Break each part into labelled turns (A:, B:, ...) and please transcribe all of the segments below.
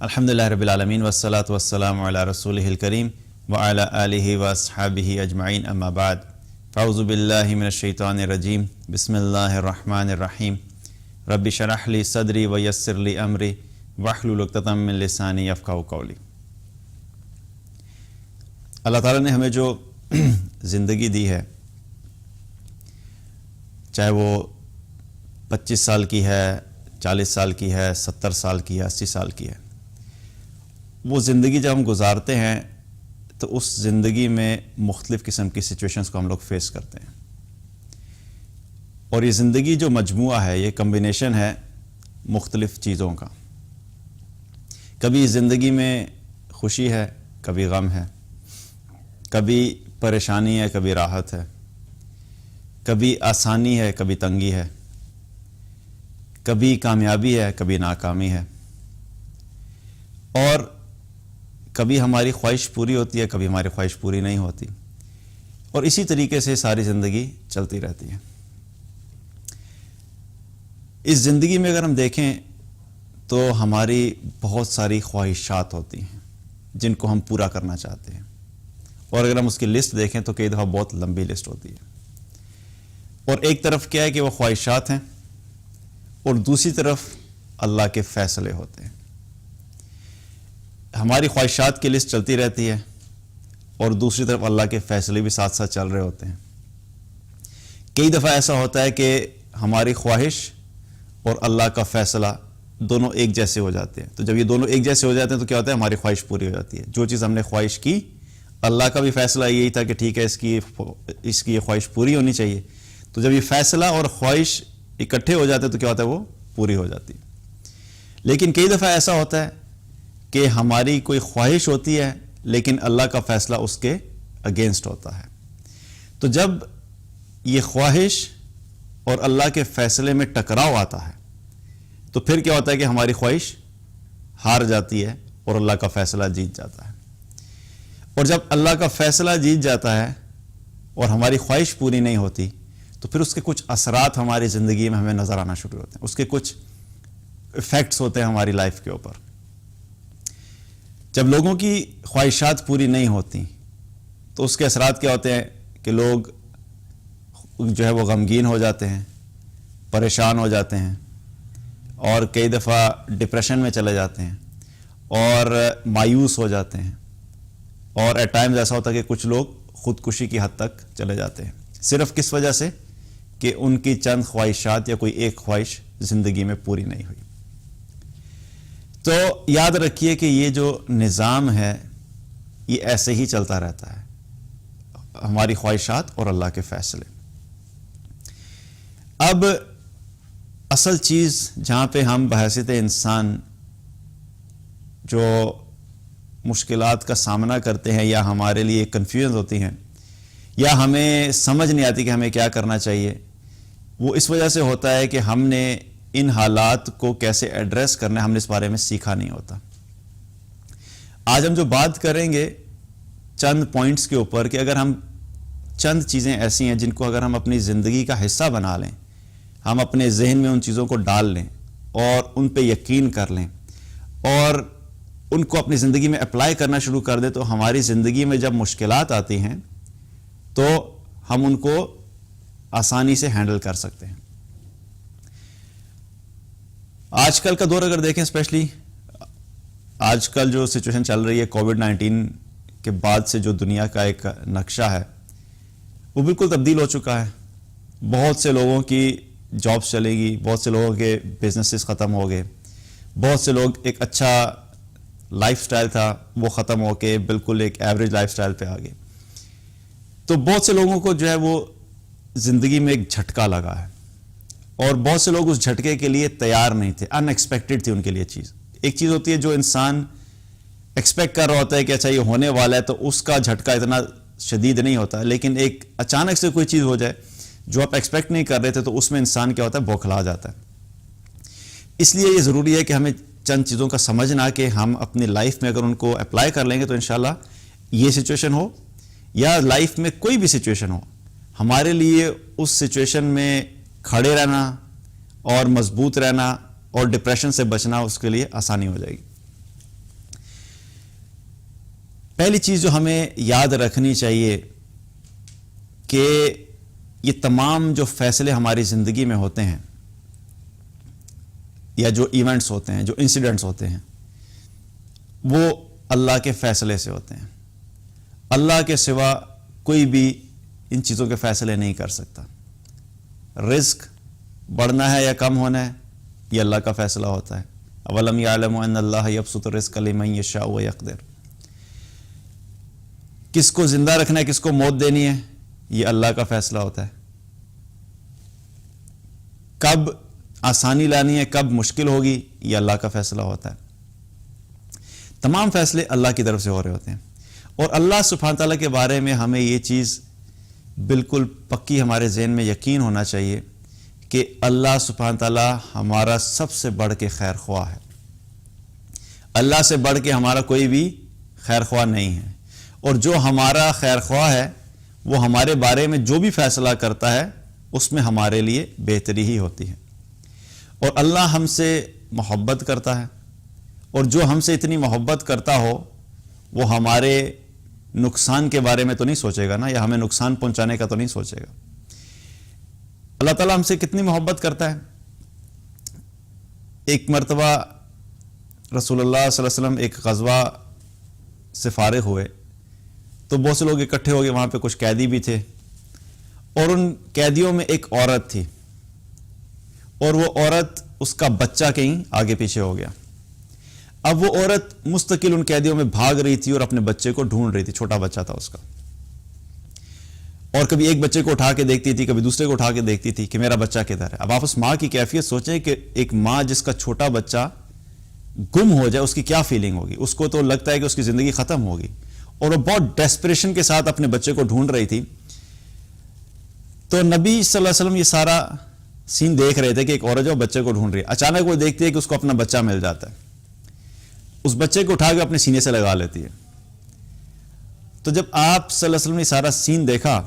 A: الحمدللہ رب العالمین والصلاة والسلام علی رسولہ الکریم وعلی آلہ واصحابہ اجمعین اما بعد فاعوذ باللہ من الشیطان الرجیم بسم اللہ الرحمن الرحیم رب اشرح لی صدری ویسر لی امری واحلل عقدۃ من لسانی یفقہوا قولی۔ اللہ تعالیٰ نے ہمیں جو زندگی دی ہے، چاہے وہ 25 سال کی ہے، 40 سال کی ہے، 70 سال کی ہے، 80 سال کی ہے، وہ زندگی جب ہم گزارتے ہیں تو اس زندگی میں مختلف قسم کی سچویشنز کو ہم لوگ فیس کرتے ہیں، اور یہ زندگی جو مجموعہ ہے، یہ کمبینیشن ہے مختلف چیزوں کا۔ کبھی زندگی میں خوشی ہے، کبھی غم ہے، کبھی پریشانی ہے، کبھی راحت ہے، کبھی آسانی ہے، کبھی تنگی ہے، کبھی کامیابی ہے، کبھی ناکامی ہے، اور کبھی ہماری خواہش پوری ہوتی ہے، کبھی ہماری خواہش پوری نہیں ہوتی، اور اسی طریقے سے ساری زندگی چلتی رہتی ہے۔ اس زندگی میں اگر ہم دیکھیں تو ہماری بہت ساری خواہشات ہوتی ہیں جن کو ہم پورا کرنا چاہتے ہیں، اور اگر ہم اس کی لسٹ دیکھیں تو کئی دفعہ بہت لمبی لسٹ ہوتی ہے، اور ایک طرف کیا ہے کہ وہ خواہشات ہیں، اور دوسری طرف اللہ کے فیصلے ہوتے ہیں۔ ہماری خواہشات کی لسٹ چلتی رہتی ہے، اور دوسری طرف اللہ کے فیصلے بھی ساتھ ساتھ چل رہے ہوتے ہیں۔ کئی دفعہ ایسا ہوتا ہے کہ ہماری خواہش اور اللہ کا فیصلہ دونوں ایک جیسے ہو جاتے ہیں، تو جب یہ دونوں ایک جیسے ہو جاتے ہیں تو کیا ہوتا ہے، ہماری خواہش پوری ہو جاتی ہے۔ جو چیز ہم نے خواہش کی، اللہ کا بھی فیصلہ یہی تھا کہ ٹھیک ہے، اس کی یہ خواہش پوری ہونی چاہیے، تو جب یہ فیصلہ اور خواہش اکٹھے ہو جاتے ہیں تو کیا ہوتا ہے، وہ پوری ہو جاتی ہے۔ لیکن کئی دفعہ ایسا ہوتا ہے کہ ہماری کوئی خواہش ہوتی ہے لیکن اللہ کا فیصلہ اس کے اگینسٹ ہوتا ہے، تو جب یہ خواہش اور اللہ کے فیصلے میں ٹکراؤ آتا ہے تو پھر کیا ہوتا ہے کہ ہماری خواہش ہار جاتی ہے اور اللہ کا فیصلہ جیت جاتا ہے، اور جب اللہ کا فیصلہ جیت جاتا ہے اور ہماری خواہش پوری نہیں ہوتی تو پھر اس کے کچھ اثرات ہماری زندگی میں ہمیں نظر آنا شروع ہوتے ہیں، اس کے کچھ ایفیکٹس ہوتے ہیں ہماری لائف کے اوپر۔ جب لوگوں کی خواہشات پوری نہیں ہوتی تو اس کے اثرات کیا ہوتے ہیں کہ لوگ جو ہے وہ غمگین ہو جاتے ہیں، پریشان ہو جاتے ہیں، اور کئی دفعہ ڈپریشن میں چلے جاتے ہیں اور مایوس ہو جاتے ہیں، اور ایٹ ٹائمز ایسا ہوتا ہے کہ کچھ لوگ خودکشی کی حد تک چلے جاتے ہیں، صرف کس وجہ سے کہ ان کی چند خواہشات یا کوئی ایک خواہش زندگی میں پوری نہیں ہوئی۔ تو یاد رکھیے کہ یہ جو نظام ہے یہ ایسے ہی چلتا رہتا ہے، ہماری خواہشات اور اللہ کے فیصلے۔ اب اصل چیز جہاں پہ ہم بحیثیت انسان جو مشکلات کا سامنا کرتے ہیں یا ہمارے لیے کنفیوژن ہوتی ہیں یا ہمیں سمجھ نہیں آتی کہ ہمیں کیا کرنا چاہیے، وہ اس وجہ سے ہوتا ہے کہ ہم نے ان حالات کو کیسے ایڈریس کرنا ہے، ہم نے اس بارے میں سیکھا نہیں ہوتا۔ آج ہم جو بات کریں گے چند پوائنٹس کے اوپر کہ اگر ہم چند چیزیں ایسی ہیں جن کو اگر ہم اپنی زندگی کا حصہ بنا لیں، ہم اپنے ذہن میں ان چیزوں کو ڈال لیں اور ان پہ یقین کر لیں اور ان کو اپنی زندگی میں اپلائی کرنا شروع کر دیں، تو ہماری زندگی میں جب مشکلات آتی ہیں تو ہم ان کو آسانی سے ہینڈل کر سکتے ہیں۔ آج کل کا دور اگر دیکھیں، اسپیشلی آج کل جو سچویشن چل رہی ہے کووڈ-19 کے بعد سے، جو دنیا کا ایک نقشہ ہے وہ بالکل تبدیل ہو چکا ہے۔ بہت سے لوگوں کی جابس چلے گی، بہت سے لوگوں کے بزنسز ختم ہو گئے، بہت سے لوگ ایک اچھا لائف سٹائل تھا وہ ختم ہو کے بالکل ایک ایوریج لائف سٹائل پہ آ گئے، تو بہت سے لوگوں کو جو ہے وہ زندگی میں ایک جھٹکا لگا ہے، اور بہت سے لوگ اس جھٹکے کے لیے تیار نہیں تھے، ان ایکسپیکٹڈ تھی ان کے لیے چیز۔ ایک چیز ہوتی ہے جو انسان ایکسپیکٹ کر رہا ہوتا ہے کہ اچھا یہ ہونے والا ہے، تو اس کا جھٹکا اتنا شدید نہیں ہوتا، لیکن ایک اچانک سے کوئی چیز ہو جائے جو آپ ایکسپیکٹ نہیں کر رہے تھے تو اس میں انسان کیا ہوتا ہے، بوکھلا جاتا ہے۔ اس لیے یہ ضروری ہے کہ ہمیں چند چیزوں کا سمجھنا کہ ہم اپنی لائف میں اگر ان کو اپلائی کر لیں گے تو انشاءاللہ یہ سچویشن ہو یا لائف میں کوئی بھی سچویشن ہو، ہمارے لیے اس سچویشن میں کھڑے رہنا اور مضبوط رہنا اور ڈپریشن سے بچنا اس کے لیے آسانی ہو جائے گی۔ پہلی چیز جو ہمیں یاد رکھنی چاہیے کہ یہ تمام جو فیصلے ہماری زندگی میں ہوتے ہیں یا جو ایونٹس ہوتے ہیں، جو انسیڈنٹس ہوتے ہیں، وہ اللہ کے فیصلے سے ہوتے ہیں. اللہ کے سوا کوئی بھی ان چیزوں کے فیصلے نہیں کر سکتا. رزق بڑھنا ہے یا کم ہونا ہے یہ اللہ کا فیصلہ ہوتا ہے. اولم یعلم ان اللہ یبسط الرزق لمن یشاء ویقدر. کس کو زندہ رکھنا ہے، کس کو موت دینی ہے، یہ اللہ کا فیصلہ ہوتا ہے. کب آسانی لانی ہے، کب مشکل ہوگی، یہ اللہ کا فیصلہ ہوتا ہے. تمام فیصلے اللہ کی طرف سے ہو رہے ہوتے ہیں. اور اللہ سبحانہ تعالیٰ کے بارے میں ہمیں یہ چیز بالکل پکی ہمارے ذہن میں یقین ہونا چاہیے کہ اللہ سبحانہ تعالیٰ ہمارا سب سے بڑھ کے خیر خواہ ہے. اللہ سے بڑھ کے ہمارا کوئی بھی خیر خواہ نہیں ہے. اور جو ہمارا خیر خواہ ہے وہ ہمارے بارے میں جو بھی فیصلہ کرتا ہے اس میں ہمارے لیے بہتری ہی ہوتی ہے. اور اللہ ہم سے محبت کرتا ہے، اور جو ہم سے اتنی محبت کرتا ہو وہ ہمارے نقصان کے بارے میں تو نہیں سوچے گا نا، یا ہمیں نقصان پہنچانے کا تو نہیں سوچے گا. اللہ تعالیٰ ہم سے کتنی محبت کرتا ہے. ایک مرتبہ رسول اللہ صلی اللہ علیہ وسلم ایک غزوہ سے فارغ ہوئے تو بہت سے لوگ اکٹھے ہو گئے، وہاں پہ کچھ قیدی بھی تھے، اور ان قیدیوں میں ایک عورت تھی، اور وہ عورت، اس کا بچہ کہیں آگے پیچھے ہو گیا. اب وہ عورت مستقل ان قیدیوں میں بھاگ رہی تھی اور اپنے بچے کو ڈھونڈ رہی تھی. چھوٹا بچہ تھا اس کا، اور کبھی ایک بچے کو اٹھا کے دیکھتی تھی، کبھی دوسرے کو اٹھا کے دیکھتی تھی کہ میرا بچہ کدھر ہے. اب آپ اس ماں کی کیفیت سوچیں کہ ایک ماں جس کا چھوٹا بچہ گم ہو جائے اس کی کیا فیلنگ ہوگی. اس کو تو لگتا ہے کہ اس کی زندگی ختم ہوگی، اور وہ بہت ڈیسپریشن کے ساتھ اپنے بچے کو ڈھونڈ رہی تھی. تو نبی صلی اللہ علیہ وسلم یہ سارا سین دیکھ رہے تھے کہ ایک عورت جو بچے کو ڈھونڈ رہی ہے. اچانک وہ دیکھتی ہے کہ اس کو اپنا بچہ مل جاتا ہے، اس بچے کو اٹھا کے اپنے سینے سے لگا لیتی ہے. تو جب آپ صلی اللہ علیہ وسلم نے سارا سین دیکھا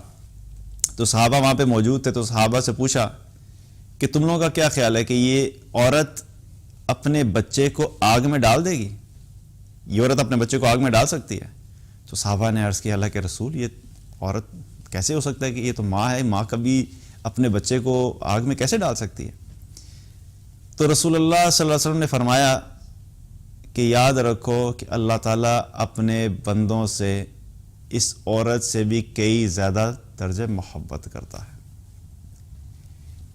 A: تو صحابہ وہاں پہ موجود تھے، تو صحابہ سے پوچھا کہ تم لوگوں کا کیا خیال ہے کہ یہ عورت اپنے بچے کو آگ میں ڈال دے گی؟ یہ عورت اپنے بچے کو آگ میں ڈال سکتی ہے؟ تو صحابہ نے عرض کیا اللہ کے رسول، یہ عورت کیسے ہو سکتا ہے کہ یہ تو ماں ہے، ماں کبھی اپنے بچے کو آگ میں کیسے ڈال سکتی ہے؟ تو رسول اللہ صلی اللہ علیہ وسلم نے فرمایا کہ یاد رکھو کہ اللہ تعالیٰ اپنے بندوں سے اس عورت سے بھی کئی زیادہ درجے محبت کرتا ہے.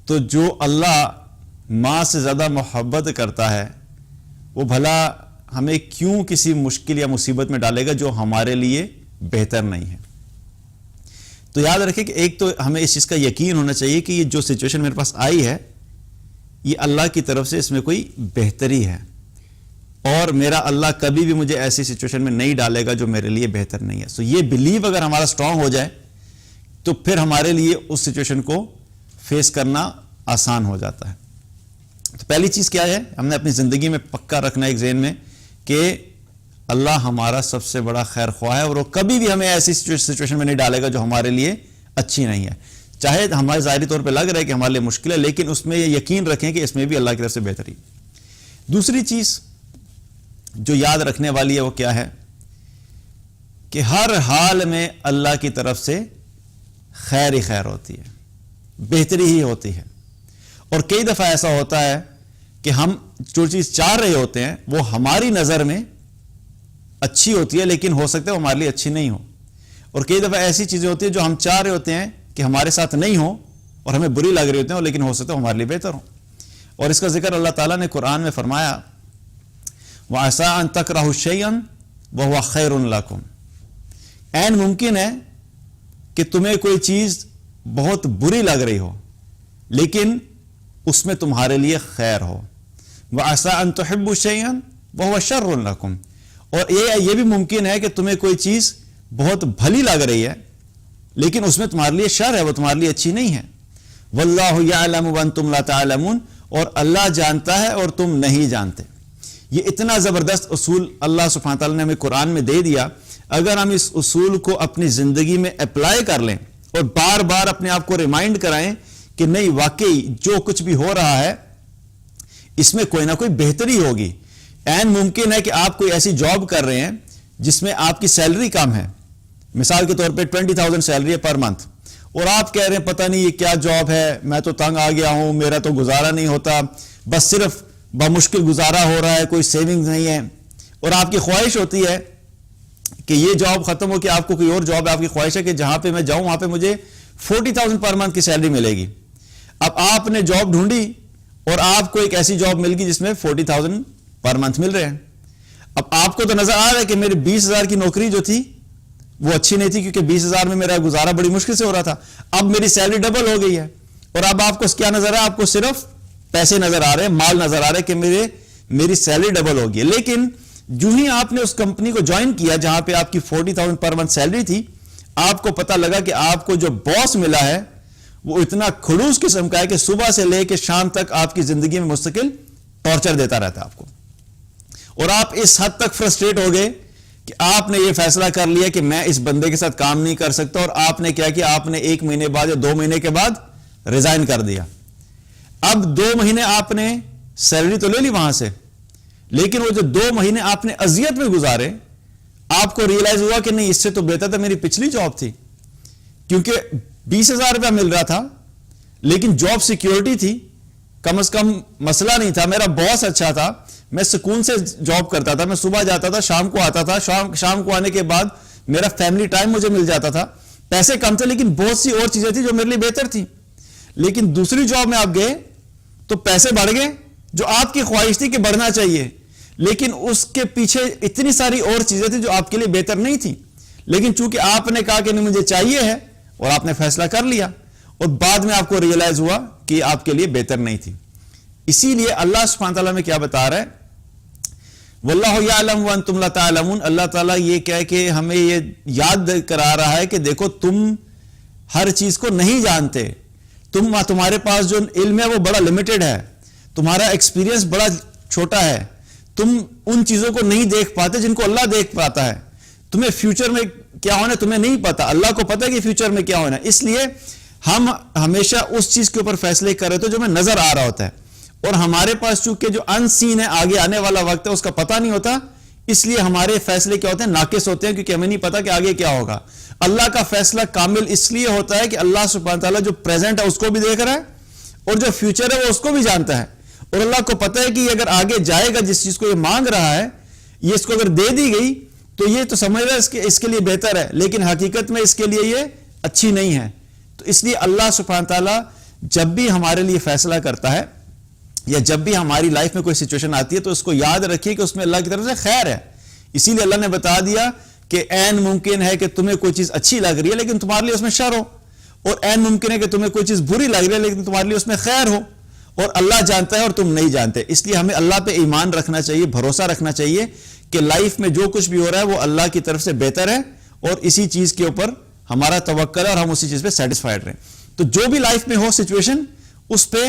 A: تو جو اللہ ماں سے زیادہ محبت کرتا ہے وہ بھلا ہمیں کیوں کسی مشکل یا مصیبت میں ڈالے گا جو ہمارے لیے بہتر نہیں ہے. تو یاد رکھیں کہ ایک تو ہمیں اس چیز کا یقین ہونا چاہیے کہ یہ جو سچویشن میرے پاس آئی ہے یہ اللہ کی طرف سے اس میں کوئی بہتری ہے، اور میرا اللہ کبھی بھی مجھے ایسی سچویشن میں نہیں ڈالے گا جو میرے لیے بہتر نہیں ہے. سو یہ بلیو اگر ہمارا اسٹرانگ ہو جائے تو پھر ہمارے لیے اس سچویشن کو فیس کرنا آسان ہو جاتا ہے. تو پہلی چیز کیا ہے، ہم نے اپنی زندگی میں پکا رکھنا ایک ذہن میں کہ اللہ ہمارا سب سے بڑا خیر خواہ ہے، اور وہ کبھی بھی ہمیں ایسی سچویشن میں نہیں ڈالے گا جو ہمارے لیے اچھی نہیں ہے. چاہے ہمارے ظاہری طور پہ لگ رہا ہے کہ ہمارے لیے مشکل ہے، لیکن اس میں یہ یقین رکھیں کہ اس میں بھی اللہ کی طرف سے بہتری. دوسری چیز جو یاد رکھنے والی ہے وہ کیا ہے کہ ہر حال میں اللہ کی طرف سے خیر ہی خیر ہوتی ہے، بہتری ہی ہوتی ہے. اور کئی دفعہ ایسا ہوتا ہے کہ ہم جو چیز چاہ رہے ہوتے ہیں وہ ہماری نظر میں اچھی ہوتی ہے، لیکن ہو سکتا ہے وہ ہمارے لیے اچھی نہیں ہو. اور کئی دفعہ ایسی چیزیں ہوتی ہیں جو ہم چاہ رہے ہوتے ہیں کہ ہمارے ساتھ نہیں ہو اور ہمیں بری لگ رہی ہوتی ہیں، لیکن ہو سکتا ہے ہمارے لیے بہتر ہو. اور اس کا ذکر اللہ تعالیٰ نے قرآن میں فرمایا وَعَسَىٰ أَن تَكْرَهُوا شَيْئًا وَهُوَ خَيْرٌ لَكُمْ. عین ممکن ہے کہ تمہیں کوئی چیز بہت بری لگ رہی ہو لیکن اس میں تمہارے لیے خیر ہو. وَعَسَىٰ أَن تُحِبُّوا شَيْئًا وَهُوَ شَرٌ لَكُمْ. اور یہ بھی ممکن ہے کہ تمہیں کوئی چیز بہت بھلی لگ رہی ہے لیکن اس میں تمہارے لیے شر ہے، وہ تمہارے لیے اچھی نہیں ہے. وَاللَّهُ يَعْلَمُ وَأَنْتُمْ لَا تَعْلَمُونَ. اور اللہ جانتا ہے اور تم نہیں جانتے. یہ اتنا زبردست اصول اللہ سبحانہ تعالیٰ نے ہمیں قرآن میں دے دیا. اگر ہم اس اصول کو اپنی زندگی میں اپلائی کر لیں اور بار بار اپنے آپ کو ریمائنڈ کرائیں کہ نہیں واقعی جو کچھ بھی ہو رہا ہے اس میں کوئی نہ کوئی بہتری ہوگی. عین ممکن ہے کہ آپ کوئی ایسی جاب کر رہے ہیں جس میں آپ کی سیلری کم ہے, مثال کے طور پہ 20,000 سیلری ہے پر منتھ, اور آپ کہہ رہے ہیں پتہ نہیں یہ کیا جاب ہے, میں تو تنگ آ گیا ہوں, میرا تو گزارا نہیں ہوتا, بس صرف بمشکل گزارا ہو رہا ہے, کوئی سیونگ نہیں ہے, اور آپ کی خواہش ہوتی ہے کہ یہ جاب ختم ہو کے آپ کو کوئی اور جاب ہے, آپ کی خواہش ہے کہ جہاں پہ میں جاؤں وہاں پہ مجھے 40,000 پر منتھ کی سیلری ملے گی. اب آپ نے جاب ڈھونڈی اور آپ کو ایک ایسی جاب مل گئی جس میں 40,000 پر منتھ مل رہے ہیں. اب آپ کو تو نظر آ رہا ہے کہ میری 20,000 کی نوکری جو تھی وہ اچھی نہیں تھی, کیونکہ 20,000 میں میرا گزارا بڑی مشکل سے ہو رہا تھا. اب میری سیلری ڈبل ہو گئی ہے, اور اب آپ کو کیا نظر آ رہا ہے, آپ کو صرف پیسے نظر آ رہے ہیں, مال نظر آ رہا ہے کہ میری سیلری ڈبل ہوگی. لیکن جو ہی آپ نے اس کمپنی کو جوائن کیا جہاں پہ آپ کی 40,000 پر منتھ سیلری تھی, آپ کو پتہ لگا کہ آپ کو جو باس ملا ہے وہ اتنا خڑوس قسم کا ہے کہ صبح سے لے کے شام تک آپ کی زندگی میں مستقل ٹارچر دیتا رہتا ہے آپ کو, اور آپ اس حد تک فرسٹریٹ ہو گئے کہ آپ نے یہ فیصلہ کر لیا کہ میں اس بندے کے ساتھ کام نہیں کر سکتا, اور آپ نے کیا کیا, آپ نے 1 مہینے بعد یا 2 مہینے کے بعد ریزائن کر دیا. اب 2 مہینے آپ نے سیلری تو لے لی وہاں سے, لیکن وہ جو 2 مہینے آپ نے اذیت میں گزارے, آپ کو ریئلائز ہوا کہ نہیں, اس سے تو بہتر تھا میری پچھلی جاب تھی, کیونکہ 20,000 روپیہ مل رہا تھا لیکن جاب سیکیورٹی تھی, کم از کم مسئلہ نہیں تھا, میرا باس اچھا تھا, میں سکون سے جاب کرتا تھا, میں صبح جاتا تھا شام کو آتا تھا, شام کو آنے کے بعد میرا فیملی ٹائم مجھے مل جاتا تھا, پیسے کم تھے لیکن بہت سی اور چیزیں تھیں جو میرے لیے بہتر تھیں. لیکن دوسری جاب میں آپ گئے تو پیسے بڑھ گئے, جو آپ کی خواہش تھی کہ بڑھنا چاہیے, لیکن اس کے پیچھے اتنی ساری اور چیزیں تھیں جو آپ کے لیے بہتر نہیں تھیں, لیکن چونکہ آپ نے کہا کہ نہیں مجھے چاہیے ہے اور آپ نے فیصلہ کر لیا, اور بعد میں آپ کو ریئلائز ہوا کہ آپ کے لیے بہتر نہیں تھی. اسی لیے اللہ سبحانہ تعالیٰ میں کیا بتا رہا ہے, واللہ یعلم وانتم لا تعلمون, اللہ تعالیٰ یہ کہہ کہ ہمیں یہ یاد کرا رہا ہے کہ دیکھو تم ہر چیز کو نہیں جانتے, تمہارے پاس جو علم ہے وہ بڑا لمیٹڈ ہے, تمہارا ایکسپیرینس بڑا چھوٹا ہے, تم ان چیزوں کو نہیں دیکھ پاتے جن کو اللہ دیکھ پاتا ہے. تمہیں فیوچر میں کیا ہونا ہے تمہیں نہیں پتا, اللہ کو پتا ہے کہ فیوچر میں کیا ہونا ہے. اس لیے ہم ہمیشہ اس چیز کے اوپر فیصلے کر رہے تھے جو ہمیں نظر آ رہا ہوتا ہے, اور ہمارے پاس چونکہ جو ان سین ہے, آگے آنے والا وقت ہے, اس کا پتہ نہیں ہوتا, اس لیے ہمارے فیصلے کیا ہوتے ہیں, ناقص ہوتے ہیں, کیونکہ ہمیں نہیں پتا کہ آگے کیا ہوگا. اللہ کا فیصلہ کامل اس لیے ہوتا ہے کہ اللہ سبحانہ تعالیٰ جو پریزنٹ ہے اس کو بھی دیکھ رہا ہے, اور جو فیوچر ہے وہ اس کو بھی جانتا ہے, اور اللہ کو پتہ ہے کہ یہ اگر آگے جائے گا, جس چیز کو یہ مانگ رہا ہے, یہ اس کو اگر دے دی گئی تو یہ تو سمجھ رہا ہے اس کے لیے بہتر ہے, لیکن حقیقت میں اس کے لیے یہ اچھی نہیں ہے. تو اس لیے اللہ سبحانہ تعالیٰ جب بھی ہمارے لیے فیصلہ کرتا ہے, یا جب بھی ہماری لائف میں کوئی سچویشن آتی ہے, تو اس کو یاد رکھیے کہ اس میں اللہ کی طرف سے خیر ہے. اسی لیے اللہ نے بتا دیا کہ عین ممکن ہے کہ تمہیں کوئی چیز اچھی لگ رہی ہے لیکن تمہارے لیے اس میں شر ہو, اور عین ممکن ہے کہ تمہیں کوئی چیز بری لگ رہی ہے لیکن تمہارے لیے اس میں خیر ہو, اور اللہ جانتا ہے اور تم نہیں جانتے. اس لیے ہمیں اللہ پہ ایمان رکھنا چاہیے, بھروسہ رکھنا چاہیے کہ لائف میں جو کچھ بھی ہو رہا ہے وہ اللہ کی طرف سے بہتر ہے, اور اسی چیز کے اوپر ہمارا توکل ہے اور ہم اسی چیز پہ سیٹسفائیڈ رہیں. تو جو بھی لائف میں ہو سچویشن, اس پہ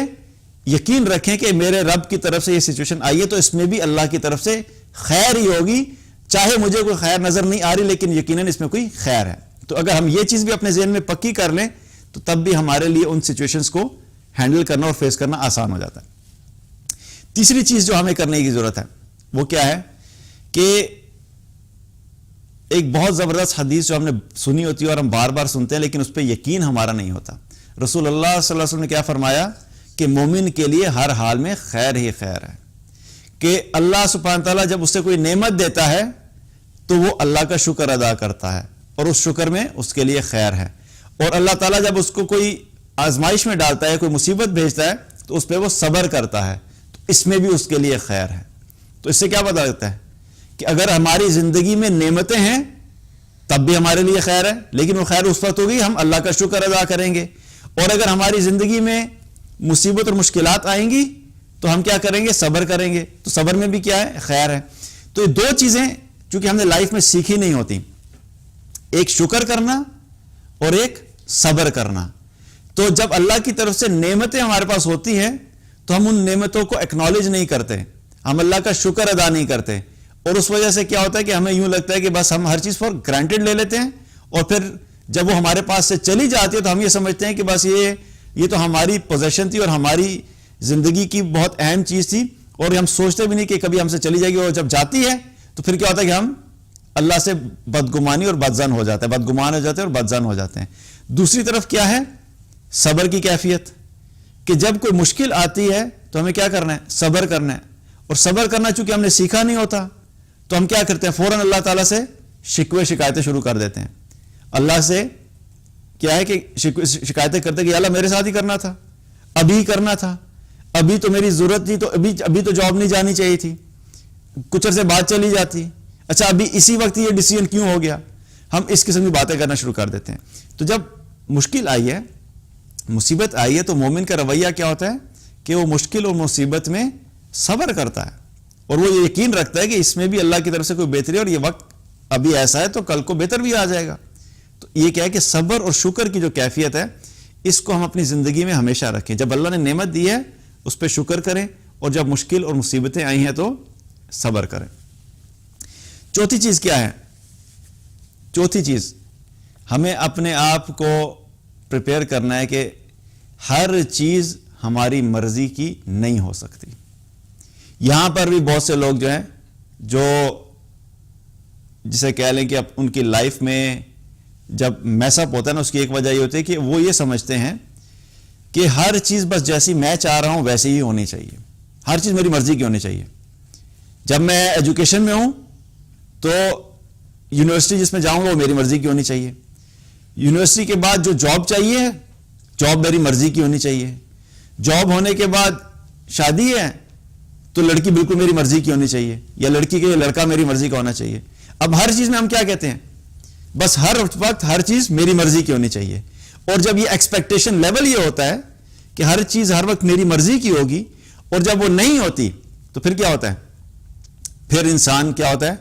A: یقین رکھیں کہ میرے رب کی طرف سے یہ سچویشن آئی ہے تو اس میں بھی اللہ کی طرف سے خیر ہی ہوگی, چاہے مجھے کوئی خیر نظر نہیں آ رہی لیکن یقیناً اس میں کوئی خیر ہے. تو اگر ہم یہ چیز بھی اپنے ذہن میں پکی کر لیں تو تب بھی ہمارے لیے ان سچویشنز کو ہینڈل کرنا اور فیس کرنا آسان ہو جاتا ہے. تیسری چیز جو ہمیں کرنے کی ضرورت ہے وہ کیا ہے کہ ایک بہت زبردست حدیث جو ہم نے سنی ہوتی ہے اور ہم بار بار سنتے ہیں لیکن اس پہ یقین ہمارا نہیں ہوتا. رسول اللہ صلی اللہ علیہ وسلم نے کیا فرمایا کہ مومن کے لیے ہر حال میں خیر ہی خیر ہے, کہ اللہ سبحانہ تعالیٰ جب اسے کوئی نعمت دیتا ہے تو وہ اللہ کا شکر ادا کرتا ہے اور اس شکر میں اس کے لیے خیر ہے, اور اللہ تعالیٰ جب اس کو کوئی آزمائش میں ڈالتا ہے, کوئی مصیبت بھیجتا ہے تو اس پہ وہ صبر کرتا ہے, تو اس میں بھی اس کے لیے خیر ہے. تو اس سے کیا پتہ لگتا ہے کہ اگر ہماری زندگی میں نعمتیں ہیں تب بھی ہمارے لیے خیر ہے, لیکن وہ خیر اس وقت ہوگی ہم اللہ کا شکر ادا کریں گے, اور اگر ہماری زندگی میں مصیبت اور مشکلات آئیں گی تو ہم کیا کریں گے, صبر کریں گے, تو صبر میں بھی کیا ہے, خیر ہے. تو یہ 2 چیزیں چونکہ ہم نے لائف میں سیکھی نہیں ہوتی, ایک شکر کرنا اور ایک صبر کرنا. تو جب اللہ کی طرف سے نعمتیں ہمارے پاس ہوتی ہیں تو ہم ان نعمتوں کو ایکنالج نہیں کرتے, ہم اللہ کا شکر ادا نہیں کرتے, اور اس وجہ سے کیا ہوتا ہے کہ ہمیں یوں لگتا ہے کہ بس ہم ہر چیز فار گرانٹیڈ لے لیتے ہیں, اور پھر جب وہ ہمارے پاس سے چلی جاتی ہے تو ہم یہ سمجھتے ہیں کہ بس یہ تو ہماری پوزیشن تھی اور ہماری زندگی کی بہت اہم چیز تھی, اور ہم سوچتے بھی نہیں کہ کبھی ہم سے چلی جائے گی, اور جب جاتی ہے تو پھر کیا ہوتا ہے کہ ہم اللہ سے بدگمانی اور بدزن ہو جاتا ہے، بدگمان ہو جاتے ہیں اور بدزن ہو جاتے ہیں۔ دوسری طرف کیا ہے؟ صبر کی کیفیت، کہ جب کوئی مشکل آتی ہے تو ہمیں کیا کرنا ہے؟ صبر کرنا ہے، اور صبر کرنا چونکہ ہم نے سیکھا نہیں ہوتا تو ہم کیا کرتے ہیں؟ فوراً اللہ تعالیٰ سے شکوے شکایتیں شروع کر دیتے ہیں۔ اللہ سے کیا ہے کہ شکایتیں کرتے کہ یا اللہ میرے ساتھ ہی کرنا تھا، ابھی کرنا تھا، ابھی تو میری ضرورت تھی، تو ابھی تو جاب نہیں جانی چاہیے تھی، کچھ عرصے بعد چلی جاتی، اچھا ابھی اسی وقت یہ ڈیسیژن کیوں ہو گیا؟ ہم اس قسم کی باتیں کرنا شروع کر دیتے ہیں۔ تو جب مشکل آئی ہے، مصیبت آئی ہے، تو مومن کا رویہ کیا ہوتا ہے کہ وہ مشکل اور مصیبت میں صبر کرتا ہے، اور وہ یہ یقین رکھتا ہے کہ اس میں بھی اللہ کی طرف سے کوئی بہتری ہے، اور یہ وقت ابھی ایسا ہے تو کل کو بہتر بھی آ جائے گا۔ تو یہ کیا ہے کہ صبر اور شکر کی جو کیفیت ہے اس کو ہم اپنی زندگی میں ہمیشہ رکھیں۔ جب اللہ نے نعمت دی ہے اس پہ شکر کریں، اور جب مشکل اور مصیبتیں آئی ہیں تو صبر کریں۔ چوتھی چیز کیا ہے؟ چوتھی چیز ہمیں اپنے آپ کو پریپیئر کرنا ہے کہ ہر چیز ہماری مرضی کی نہیں ہو سکتی۔ یہاں پر بھی بہت سے لوگ جو ہیں جو جسے کہہ لیں کہ اب ان کی لائف میں جب میس اپ ہوتا ہے نا، اس کی ایک وجہ یہ ہوتی ہے کہ وہ یہ سمجھتے ہیں کہ ہر چیز بس جیسی میں چاہ رہا ہوں ویسی ہی ہونی چاہیے، ہر چیز میری مرضی کی ہونی چاہیے۔ جب میں ایجوکیشن میں ہوں تو یونیورسٹی جس میں جاؤں گا وہ میری مرضی کی ہونی چاہیے، یونیورسٹی کے بعد جو جاب چاہیے جاب میری مرضی کی ہونی چاہیے، جاب ہونے کے بعد شادی ہے تو لڑکی بالکل میری مرضی کی ہونی چاہیے، یا لڑکی کے لیے لڑکا میری مرضی کا ہونا چاہیے۔ اب ہر چیز میں ہم کیا کہتے ہیں؟ بس ہر وقت ہر چیز میری مرضی کی ہونی چاہیے۔ اور جب یہ ایکسپیکٹیشن لیول یہ ہوتا ہے کہ ہر چیز ہر وقت میری مرضی کی ہوگی، اور جب وہ نہیں ہوتی تو پھر کیا ہوتا ہے؟ پھر انسان کیا ہوتا ہے؟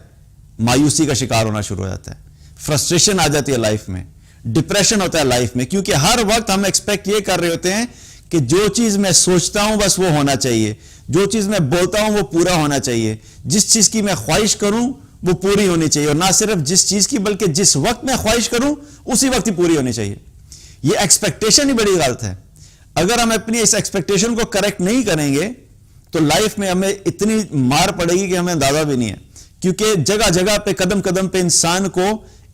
A: مایوسی کا شکار ہونا شروع ہو جاتا ہے، فرسٹریشن آ جاتی ہے لائف میں، ڈپریشن ہوتا ہے لائف میں، کیونکہ ہر وقت ہم ایکسپیکٹ یہ کر رہے ہوتے ہیں کہ جو چیز میں سوچتا ہوں بس وہ ہونا چاہیے، جو چیز میں بولتا ہوں وہ پورا ہونا چاہیے، جس چیز کی میں خواہش کروں وہ پوری ہونی چاہیے، اور نہ صرف جس چیز کی بلکہ جس وقت میں خواہش کروں اسی وقت ہی پوری ہونی چاہیے۔ یہ ایکسپیکٹیشن ہی بڑی غلط ہے۔ اگر ہم اپنی اس ایکسپیکٹیشن کو کریکٹ نہیں کریں گے تو لائف میں ہمیں اتنی مار پڑے گی کہ ہمیں اندازہ بھی نہیں ہے، کیونکہ جگہ جگہ پہ قدم قدم پہ انسان کو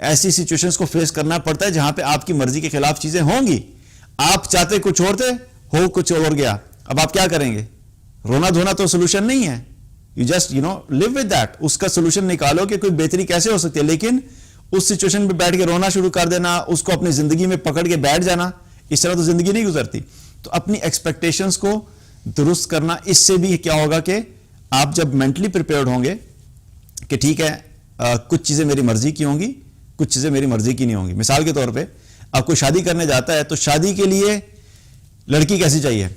A: ایسی سچویشنز کو فیس کرنا پڑتا ہے جہاں پہ آپ کی مرضی کے خلاف چیزیں ہوں گی۔ آپ چاہتے کچھ اور تھے، ہو کچھ اور گیا، اب آپ کیا کریں گے؟ رونا دھونا تو سولوشن نہیں ہے، you just leave with that, اس کا سولوشن نکالو کہ کوئی بہتری کیسے ہو سکتی ہے، لیکن اس سچویشن پہ بیٹھ کے رونا شروع کر دینا، اس کو اپنی زندگی میں پکڑ کے بیٹھ جانا، اس طرح تو زندگی نہیں گزرتی۔ تو اپنی ایکسپیکٹیشنز کو درست کرنا، اس سے بھی کیا ہوگا کہ آپ جب مینٹلی پریپیئرڈ ہوں گے کہ ٹھیک ہے کچھ چیزیں میری مرضی کی ہوں گی، کچھ چیزیں میری مرضی کی نہیں ہوں گی۔ مثال کے طور پہ آپ کوئی شادی کرنے جاتا ہے تو شادی کے لیے لڑکی کیسی چاہیے،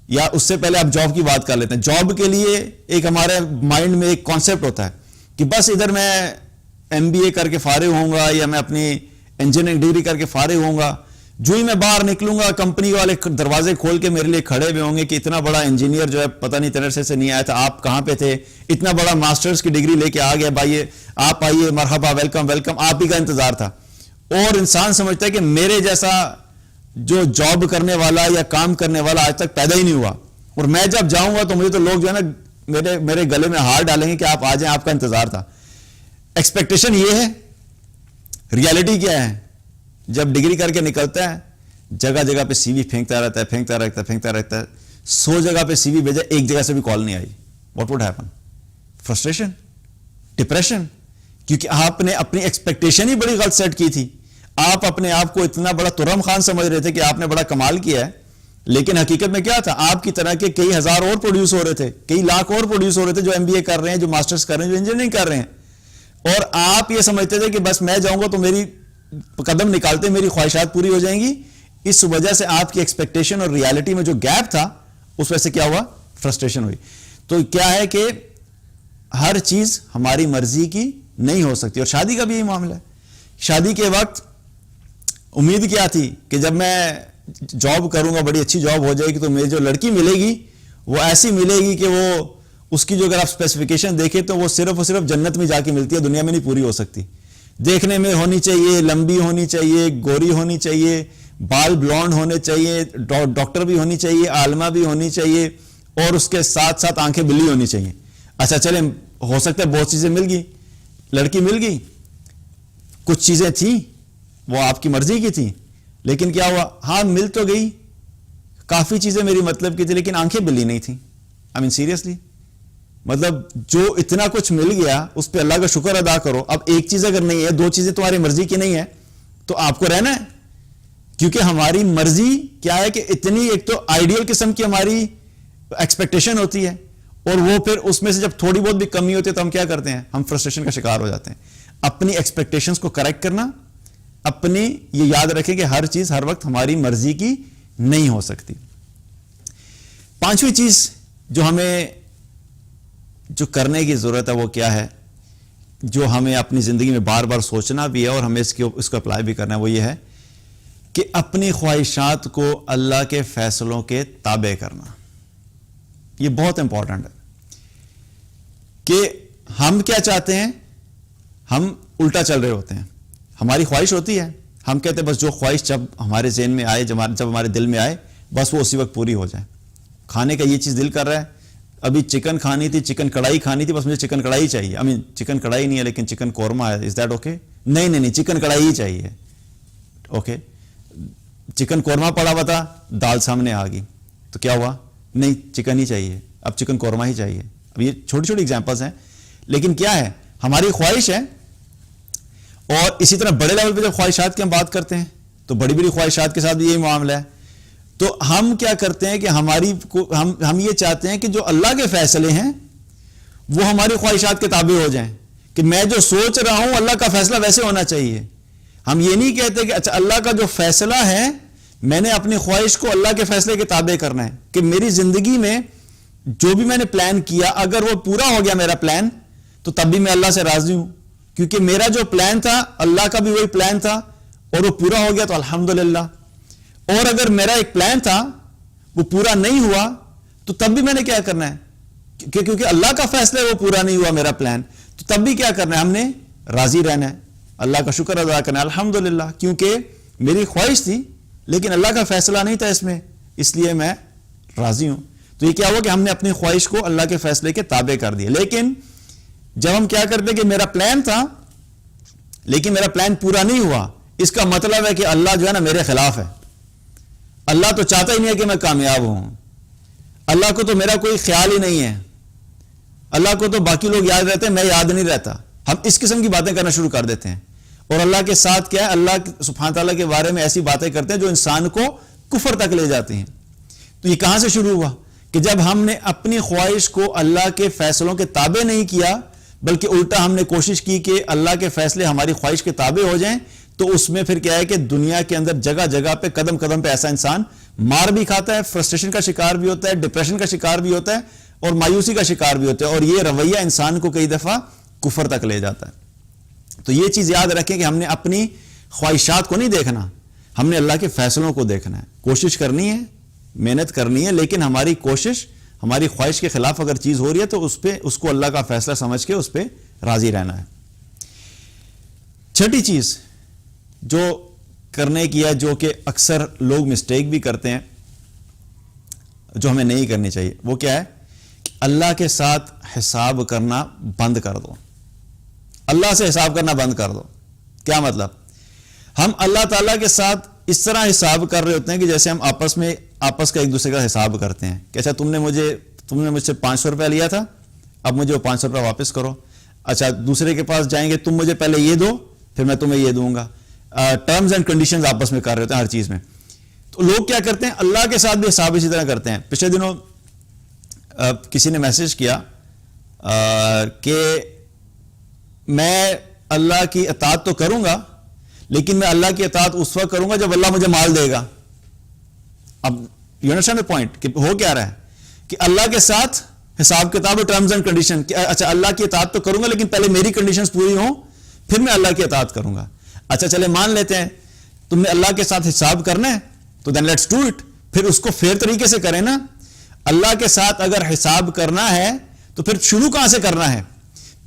A: یا اس سے پہلے آپ جاب کی بات کر لیتے ہیں۔ جاب کے لیے ایک ہمارے مائنڈ میں ایک کانسیپٹ ہوتا ہے کہ بس ادھر میں MBA کر کے فارغ ہوں گا، یا میں اپنی انجینئرنگ ڈگری کر کے فارغ ہوں گا، جو ہی میں باہر نکلوں گا کمپنی والے دروازے کھول کے میرے لیے کھڑے ہوئے ہوں گے کہ اتنا بڑا انجینئر جو ہے پتہ نہیں اتنے عرصے سے نہیں آیا تھا، آپ کہاں پہ تھے، اتنا بڑا ماسٹرز کی ڈگری لے کے آ گیا بھائی، آپ آئیے، مرحبا، ویلکم ویلکم، آپ ہی کا انتظار تھا۔ اور انسان سمجھتا ہے کہ میرے جیسا جو جاب کرنے والا یا کام کرنے والا آج تک پیدا ہی نہیں ہوا، اور میں جب جاؤں گا تو مجھے تو لوگ جو ہے نا میرے گلے میں ہار ڈالیں گے کہ آپ آ جائیں، آپ کا انتظار تھا۔ ایکسپیکٹیشن یہ ہے، ریالٹی کیا ہے؟ جب ڈگری کر کے نکلتا ہے جگہ جگہ پہ CV پھینکتا رہتا ہے، 100 جگہ پہ CV بھیجا، ایک جگہ سے بھی کال نہیں آئی، what would happen? Frustration, depression, کیونکہ آپ نے اپنی ایکسپیکٹیشن ہی بڑی غلط سیٹ کی تھی۔ آپ اپنے آپ کو اتنا بڑا ترم خان سمجھ رہے تھے کہ آپ نے بڑا کمال کیا ہے، لیکن حقیقت میں کیا تھا؟ آپ کی طرح کے کئی ہزار اور پروڈیوس ہو رہے تھے، کئی لاکھ اور پروڈیوس ہو رہے تھے جو MBA کر رہے ہیں، جو ماسٹرز کر رہے ہیں، جو انجینئرنگ کر رہے ہیں، اور آپ یہ سمجھتے تھے کہ بس میں جاؤں گا تو میری قدم نکالتے میری خواہشات پوری ہو جائیں گی۔ اس وجہ سے آپ کی ایکسپیکٹیشن اور ریالٹی میں جو گیپ تھا اس وجہ سے کیا ہوا؟ فرسٹریشن ہوئی۔ تو کیا ہے کہ ہر چیز ہماری مرضی کی نہیں ہو سکتی، اور شادی کا بھی یہی معاملہ ہے۔ شادی کے وقت امید کیا تھی کہ جب میں جاب کروں گا، بڑی اچھی جاب ہو جائے گی، تو مجھے جو لڑکی ملے گی وہ ایسی ملے گی کہ وہ اس کی جو اگر آپ اسپیسیفکیشن دیکھیں تو وہ صرف اور صرف جنت میں جا کے ملتی ہے، دنیا میں نہیں پوری ہو سکتی۔ دیکھنے میں ہونی چاہیے، لمبی ہونی چاہیے، گوری ہونی چاہیے، بال بلونڈ ہونے چاہیے، ڈاکٹر بھی ہونی چاہیے، عالمہ بھی ہونی چاہیے، اور اس کے ساتھ ساتھ آنکھیں بلی ہونی چاہیے۔ اچھا چلیں، ہو سکتا ہے بہت چیزیں مل گئی، لڑکی مل گئی, کچھ چیزیں تھیں وہ آپ کی مرضی کی تھیں, لیکن کیا ہوا, ہاں مل تو گئی, کافی چیزیں میری مطلب کی تھی, لیکن آنکھیں بلی نہیں تھیں. آئی مین سیریسلی, مطلب جو اتنا کچھ مل گیا اس پہ اللہ کا شکر ادا کرو. اب ایک چیز اگر نہیں ہے, دو چیزیں تمہاری مرضی کی نہیں ہے, تو آپ کو رہنا ہے. کیونکہ ہماری مرضی کیا ہے کہ اتنی ایک تو آئیڈیل قسم کی ہماری ایکسپیکٹیشن ہوتی ہے, اور وہ پھر اس میں سے جب تھوڑی بہت بھی کمی ہوتی ہے تو ہم کیا کرتے ہیں, ہم فرسٹریشن کا شکار ہو جاتے ہیں. اپنی ایکسپیکٹیشنز کو کریکٹ کرنا, اپنی یہ یاد رکھیں کہ ہر چیز ہر وقت ہماری مرضی کی نہیں ہو سکتی. پانچویں چیز جو ہمیں جو کرنے کی ضرورت ہے وہ کیا ہے, جو ہمیں اپنی زندگی میں بار بار سوچنا بھی ہے اور ہمیں اس کو اپلائی بھی کرنا ہے, وہ یہ ہے کہ اپنی خواہشات کو اللہ کے فیصلوں کے تابع کرنا. یہ بہت امپورٹنٹ ہے کہ ہم کیا چاہتے ہیں, ہم الٹا چل رہے ہوتے ہیں. ہماری خواہش ہوتی ہے, ہم کہتے ہیں بس جو خواہش جب ہمارے ذہن میں آئے, جب ہمارے دل میں آئے, بس وہ اسی وقت پوری ہو جائے. کھانے کا یہ چیز دل کر رہا ہے, ابھی چکن کھانی تھی, چکن کڑھائی کھانی تھی, بس مجھے چکن کڑھائی چاہیے. I mean چکن کڑھائی نہیں ہے لیکن چکن قورمہ ہے, از دیٹ اوکے؟ نہیں, چکن کڑھائی ہی چاہیے. اوکے, چکن قورمہ پڑا ہوا تھا, دال سامنے آ گئی, تو کیا ہوا, نہیں چکن ہی چاہیے, اب چکن قورمہ ہی چاہیے. اب یہ چھوٹی چھوٹی ایگزامپلس ہیں, لیکن کیا ہے, ہماری خواہش ہے. اور اسی طرح بڑے لیول پہ جب خواہشات کی ہم بات کرتے ہیں تو بڑی بڑی خواہشات کے ساتھ بھی یہی معاملہ ہے. تو ہم کیا کرتے ہیں کہ ہم یہ چاہتے ہیں کہ جو اللہ کے فیصلے ہیں وہ ہماری خواہشات کے تابع ہو جائیں, کہ میں جو سوچ رہا ہوں اللہ کا فیصلہ ویسے ہونا چاہیے. ہم یہ نہیں کہتے کہ اچھا اللہ کا جو فیصلہ ہے میں نے اپنی خواہش کو اللہ کے فیصلے کے تابع کرنا ہے, کہ میری زندگی میں جو بھی میں نے پلان کیا اگر وہ پورا ہو گیا میرا پلان, تو تب بھی میں اللہ سے راضی ہوں, کیونکہ میرا جو پلان تھا اللہ کا بھی وہی پلان تھا, اور وہ پورا ہو گیا تو الحمدللہ. اور اگر میرا ایک پلان تھا وہ پورا نہیں ہوا تو تب بھی میں نے کیا کرنا ہے, کیونکہ اللہ کا فیصلہ ہے وہ پورا نہیں ہوا میرا پلان, تو تب بھی کیا کرنا ہے, ہم نے راضی رہنا ہے, اللہ کا شکر ادا کرنا ہے الحمدللہ, کیونکہ میری خواہش تھی لیکن اللہ کا فیصلہ نہیں تھا اس میں, اس لیے میں راضی ہوں. تو یہ کیا ہوا کہ ہم نے اپنی خواہش کو اللہ کے فیصلے کے تابع کر دیا. لیکن جب ہم کیا کرتے کہ میرا پلان تھا لیکن میرا پلان پورا نہیں ہوا, اس کا مطلب ہے کہ اللہ جو ہے نا میرے خلاف ہے, اللہ تو چاہتا ہی نہیں ہے کہ میں کامیاب ہوں, اللہ کو تو میرا کوئی خیال ہی نہیں ہے, اللہ کو تو باقی لوگ یاد رہتے ہیں, میں یاد نہیں رہتا. ہم اس قسم کی باتیں کرنا شروع کر دیتے ہیں, اور اللہ کے ساتھ کیا ہے, اللہ سبحانہ تعالیٰ کے بارے میں ایسی باتیں کرتے ہیں جو انسان کو کفر تک لے جاتی ہیں. تو یہ کہاں سے شروع ہوا کہ جب ہم نے اپنی خواہش کو اللہ کے فیصلوں کے تابع نہیں کیا, بلکہ الٹا ہم نے کوشش کی کہ اللہ کے فیصلے ہماری خواہش کے تابع ہو جائیں, تو اس میں پھر کیا ہے کہ دنیا کے اندر جگہ جگہ پہ قدم قدم پہ ایسا انسان مار بھی کھاتا ہے, فرسٹریشن کا شکار بھی ہوتا ہے, ڈپریشن کا شکار بھی ہوتا ہے, اور مایوسی کا شکار بھی ہوتا ہے, اور یہ رویہ انسان کو کئی دفعہ کفر تک لے جاتا ہے. تو یہ چیز یاد رکھیں کہ ہم نے اپنی خواہشات کو نہیں دیکھنا, ہم نے اللہ کے فیصلوں کو دیکھنا ہے. کوشش کرنی ہے, محنت کرنی ہے, لیکن ہماری کوشش ہماری خواہش کے خلاف اگر چیز ہو رہی ہے تو اس کو اللہ کا فیصلہ سمجھ کے اس پہ راضی رہنا ہے. چھٹی چیز جو کرنے کی ہے, جو کہ اکثر لوگ مسٹیک بھی کرتے ہیں, جو ہمیں نہیں کرنی چاہیے, وہ کیا ہے کہ اللہ کے ساتھ حساب کرنا بند کر دو. اللہ سے حساب کرنا بند کر دو. کیا مطلب؟ ہم اللہ تعالیٰ کے ساتھ اس طرح حساب کر رہے ہوتے ہیں کہ جیسے ہم آپس کا ایک دوسرے کا حساب کرتے ہیں کہ اچھا تم نے مجھ سے 500 روپے لیا تھا, اب مجھے وہ 500 روپے واپس کرو. اچھا دوسرے کے پاس جائیں گے, تم مجھے پہلے یہ دو پھر میں تمہیں یہ دوں گا. ٹرمز اینڈ کنڈیشنز آپس میں کر رہے ہوتے ہیں ہر چیز میں. تو لوگ کیا کرتے ہیں, اللہ کے ساتھ بھی حساب اسی طرح کرتے ہیں. پچھلے دنوں کسی نے میسج کیا کہ میں اللہ کی اطاعت تو کروں گا لیکن میں اللہ کی اطاعت اس وقت کروں گا جب اللہ مجھے مال دے گا. اب یو انڈرسٹینڈ دی پوائنٹ کہ ہو کیا رہا ہے کہ اللہ کے ساتھ حساب کتاب اور ٹرمز اینڈ کنڈیشن, اچھا اللہ کی اطاعت تو کروں گا لیکن پہلے میری کنڈیشنز پوری ہوں پھر میں اللہ کی اطاعت کروں گا. اچھا چلے مان لیتے ہیں تم نے اللہ کے ساتھ حساب کرنا ہے تو دین لیٹس ڈو اٹ, پھر اس کو فیر طریقے سے کریں نا. اللہ کے ساتھ اگر حساب کرنا ہے تو پھر شروع کہاں سے کرنا ہے؟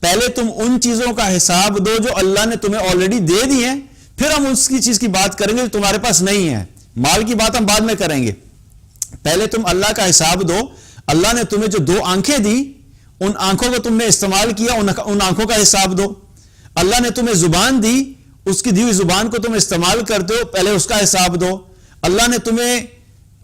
A: پہلے تم ان چیزوں کا حساب دو جو اللہ نے تمہیں آلریڈی دے دی ہیں, پھر ہم اس کی چیز کی بات کریں گے جو تمہارے پاس نہیں ہے. مال کی بات ہم بعد میں کریں گے. پہلے تم اللہ کا حساب دو. اللہ نے تمہیں جو 2 آنکھیں دی, ان آنکھوں کو تم نے استعمال کیا, ان آنکھوں کا حساب دو. اللہ نے تمہیں زبان دی, اس کی دی ہوئی زبان کو تم استعمال کرتے ہو, پہلے اس کا حساب دو. اللہ نے تمہیں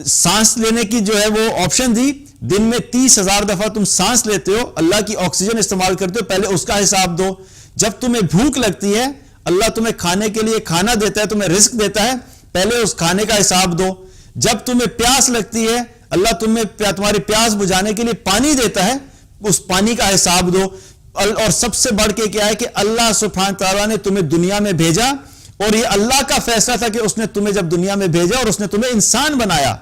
A: سانس لینے کی جو ہے وہ آپشن دی, دن میں 30,000 دفعہ تم سانس لیتے ہو, اللہ کی آکسیجن استعمال کرتے ہو, پہلے اس کا حساب دو. جب تمہیں بھوک لگتی ہے, اللہ تمہیں کھانے کے لیے کھانا دیتا ہے, تمہیں رزق دیتا ہے, پہلے اس کھانے کا حساب دو. جب تمہیں پیاس لگتی ہے, اللہ تمہاری پیاس بجھانے کے لیے پانی دیتا ہے, اس پانی کا حساب دو. اور سب سے بڑھ کے کیا ہے کہ اللہ سبحانہ تعالیٰ نے تمہیں دنیا میں بھیجا, اور یہ اللہ کا فیصلہ تھا کہ اس نے تمہیں جب دنیا میں بھیجا اور اس نے تمہیں انسان بنایا.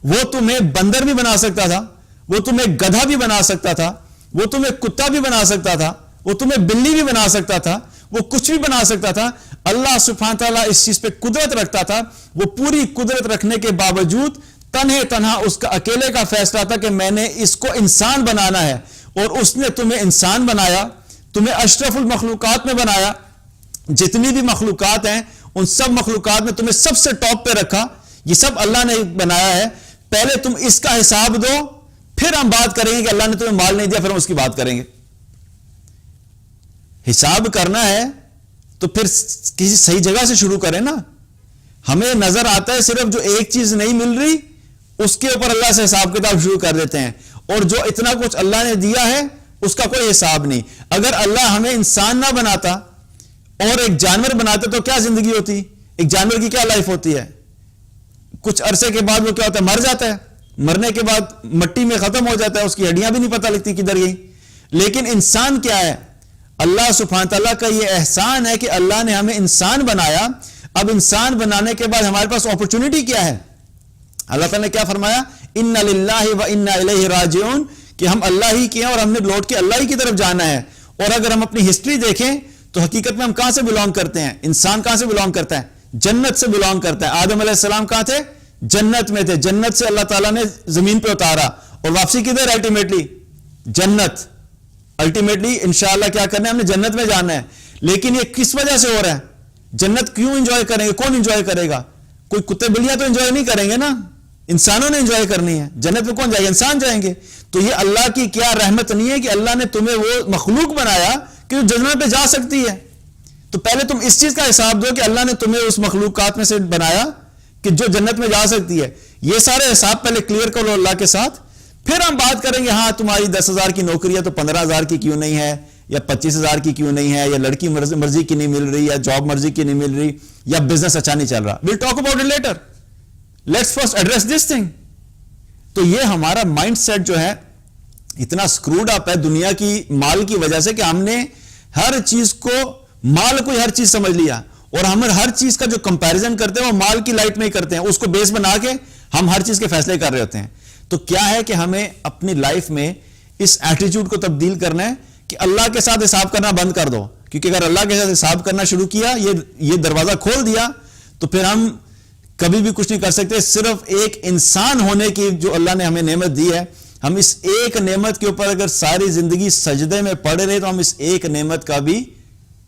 A: وہ تمہیں بندر بھی بنا سکتا تھا, وہ تمہیں گدھا بھی بنا سکتا تھا, وہ تمہیں کتا بھی بنا سکتا تھا, وہ تمہیں بلی بھی بنا سکتا تھا, وہ کچھ بھی بنا سکتا تھا. اللہ سبحانہ تعالیٰ اس چیز پہ قدرت رکھتا تھا. وہ پوری قدرت رکھنے کے باوجود تنہا اس کا اکیلے کا فیصلہ تھا کہ میں نے اس کو انسان بنانا ہے, اور اس نے تمہیں انسان بنایا, تمہیں اشرف المخلوقات میں بنایا. جتنی بھی مخلوقات ہیں ان سب مخلوقات میں تمہیں سب سے ٹاپ پہ رکھا. یہ سب اللہ نے بنایا ہے. پہلے تم اس کا حساب دو, پھر ہم بات کریں گے کہ اللہ نے تمہیں مال نہیں دیا, پھر ہم اس کی بات کریں گے. حساب کرنا ہے تو پھر کسی صحیح جگہ سے شروع کریں نا. ہمیں نظر آتا ہے صرف جو ایک چیز نہیں مل رہی اس کے اوپر اللہ سے حساب کتاب شروع کر دیتے ہیں, اور جو اتنا کچھ اللہ نے دیا ہے اس کا کوئی حساب نہیں. اگر اللہ ہمیں انسان نہ بناتا اور ایک جانور بناتا تو کیا زندگی ہوتی؟ ایک جانور کی کیا لائف ہوتی ہے؟ کچھ عرصے کے بعد وہ کیا ہوتا ہے؟ مر جاتا ہے. مرنے کے بعد مٹی میں ختم ہو جاتا ہے, اس کی ہڈیاں بھی نہیں پتہ لگتی کدھر گئی. لیکن انسان کیا ہے؟ اللہ سبحانہ تعالیٰ کا یہ احسان ہے کہ اللہ نے ہمیں انسان بنایا. اب انسان بنانے کے بعد ہمارے پاس اپرچونٹی کیا ہے؟ اللہ تعالیٰ نے کیا فرمایا؟ اِنَّ لِلَّهِ وَإِنَّا إِلَيْهِ رَاجِعُونَ, کہ ہم اللہ ہی کے ہیں اور ہم نے لوٹ کے اللہ ہی کی طرف جانا ہے. اور اگر ہم اپنی ہسٹری دیکھیں تو حقیقت میں ہم کہاں سے بلونگ کرتے ہیں؟ انسان کہاں سے بلونگ کرتا ہے؟ جنت سے بلونگ کرتا ہے. آدم علیہ السلام کہاں تھے؟ جنت میں تھے. جنت سے اللہ تعالیٰ نے زمین پہ اتارا, اور واپسی کدھر؟ الٹیمیٹلی جنت. الٹیمیٹلی انشاءاللہ کیا کرنا ہے؟ ہم نے جنت میں جانا ہے. لیکن یہ کس وجہ سے ہو رہا ہے؟ جنت کیوں انجوائے کریں گے؟ کون انجوائے کرے گا؟ کوئی کتے بلیاں تو انجوائے نہیں کریں گے نا, انسانوں نے انجوائے کرنی ہے. جنت میں کون جائے گا؟ انسان جائیں گے. تو یہ اللہ کی کیا رحمت نہیں ہے کہ اللہ نے تمہیں وہ مخلوق بنایا کہ جو جنت پہ جا سکتی ہے. تو پہلے تم اس چیز کا حساب دو کہ اللہ نے تمہیں اس مخلوقات میں سے بنایا کہ جو جنت میں جا سکتی ہے. یہ سارے حساب پہلے کلیئر کرو اللہ کے ساتھ, پھر ہم بات کریں گے ہاں تمہاری 10,000 کی نوکری ہے تو 15,000 کی کیوں نہیں ہے, یا 25,000 کی کیوں نہیں ہے, یا لڑکی مرضی کی نہیں مل رہی, یا جاب مرضی کی نہیں مل رہی, یا بزنس اچھا نہیں چل رہا. We'll talk about it later, let's first address this thing. تو یہ ہمارا مائنڈ سیٹ جو ہے اتنا سکروڈ اپ ہے دنیا کی مال کی وجہ سے کہ ہم نے ہر چیز کو مال کو ہر چیز سمجھ لیا, اور ہم ہر چیز کا جو کمپیریزن کرتے ہیں وہ مال کی لائٹ میں ہی کرتے ہیں. اس کو بیس بنا کے ہم ہر چیز کے فیصلے کر رہے ہوتے ہیں. تو کیا ہے کہ ہمیں اپنی لائف میں اس ایٹیٹیوڈ کو تبدیل کرنا ہے کہ اللہ کے ساتھ حساب کرنا بند کر دو. کیونکہ اگر اللہ کے ساتھ حساب کرنا شروع کیا, یہ دروازہ کھول دیا, تو پھر ہم کبھی بھی کچھ نہیں کر سکتے. صرف ایک انسان ہونے کی جو اللہ نے ہمیں نعمت دی ہے, ہم اس ایک نعمت کے اوپر اگر ساری زندگی سجدے میں پڑے رہے تو ہم اس ایک نعمت کا بھی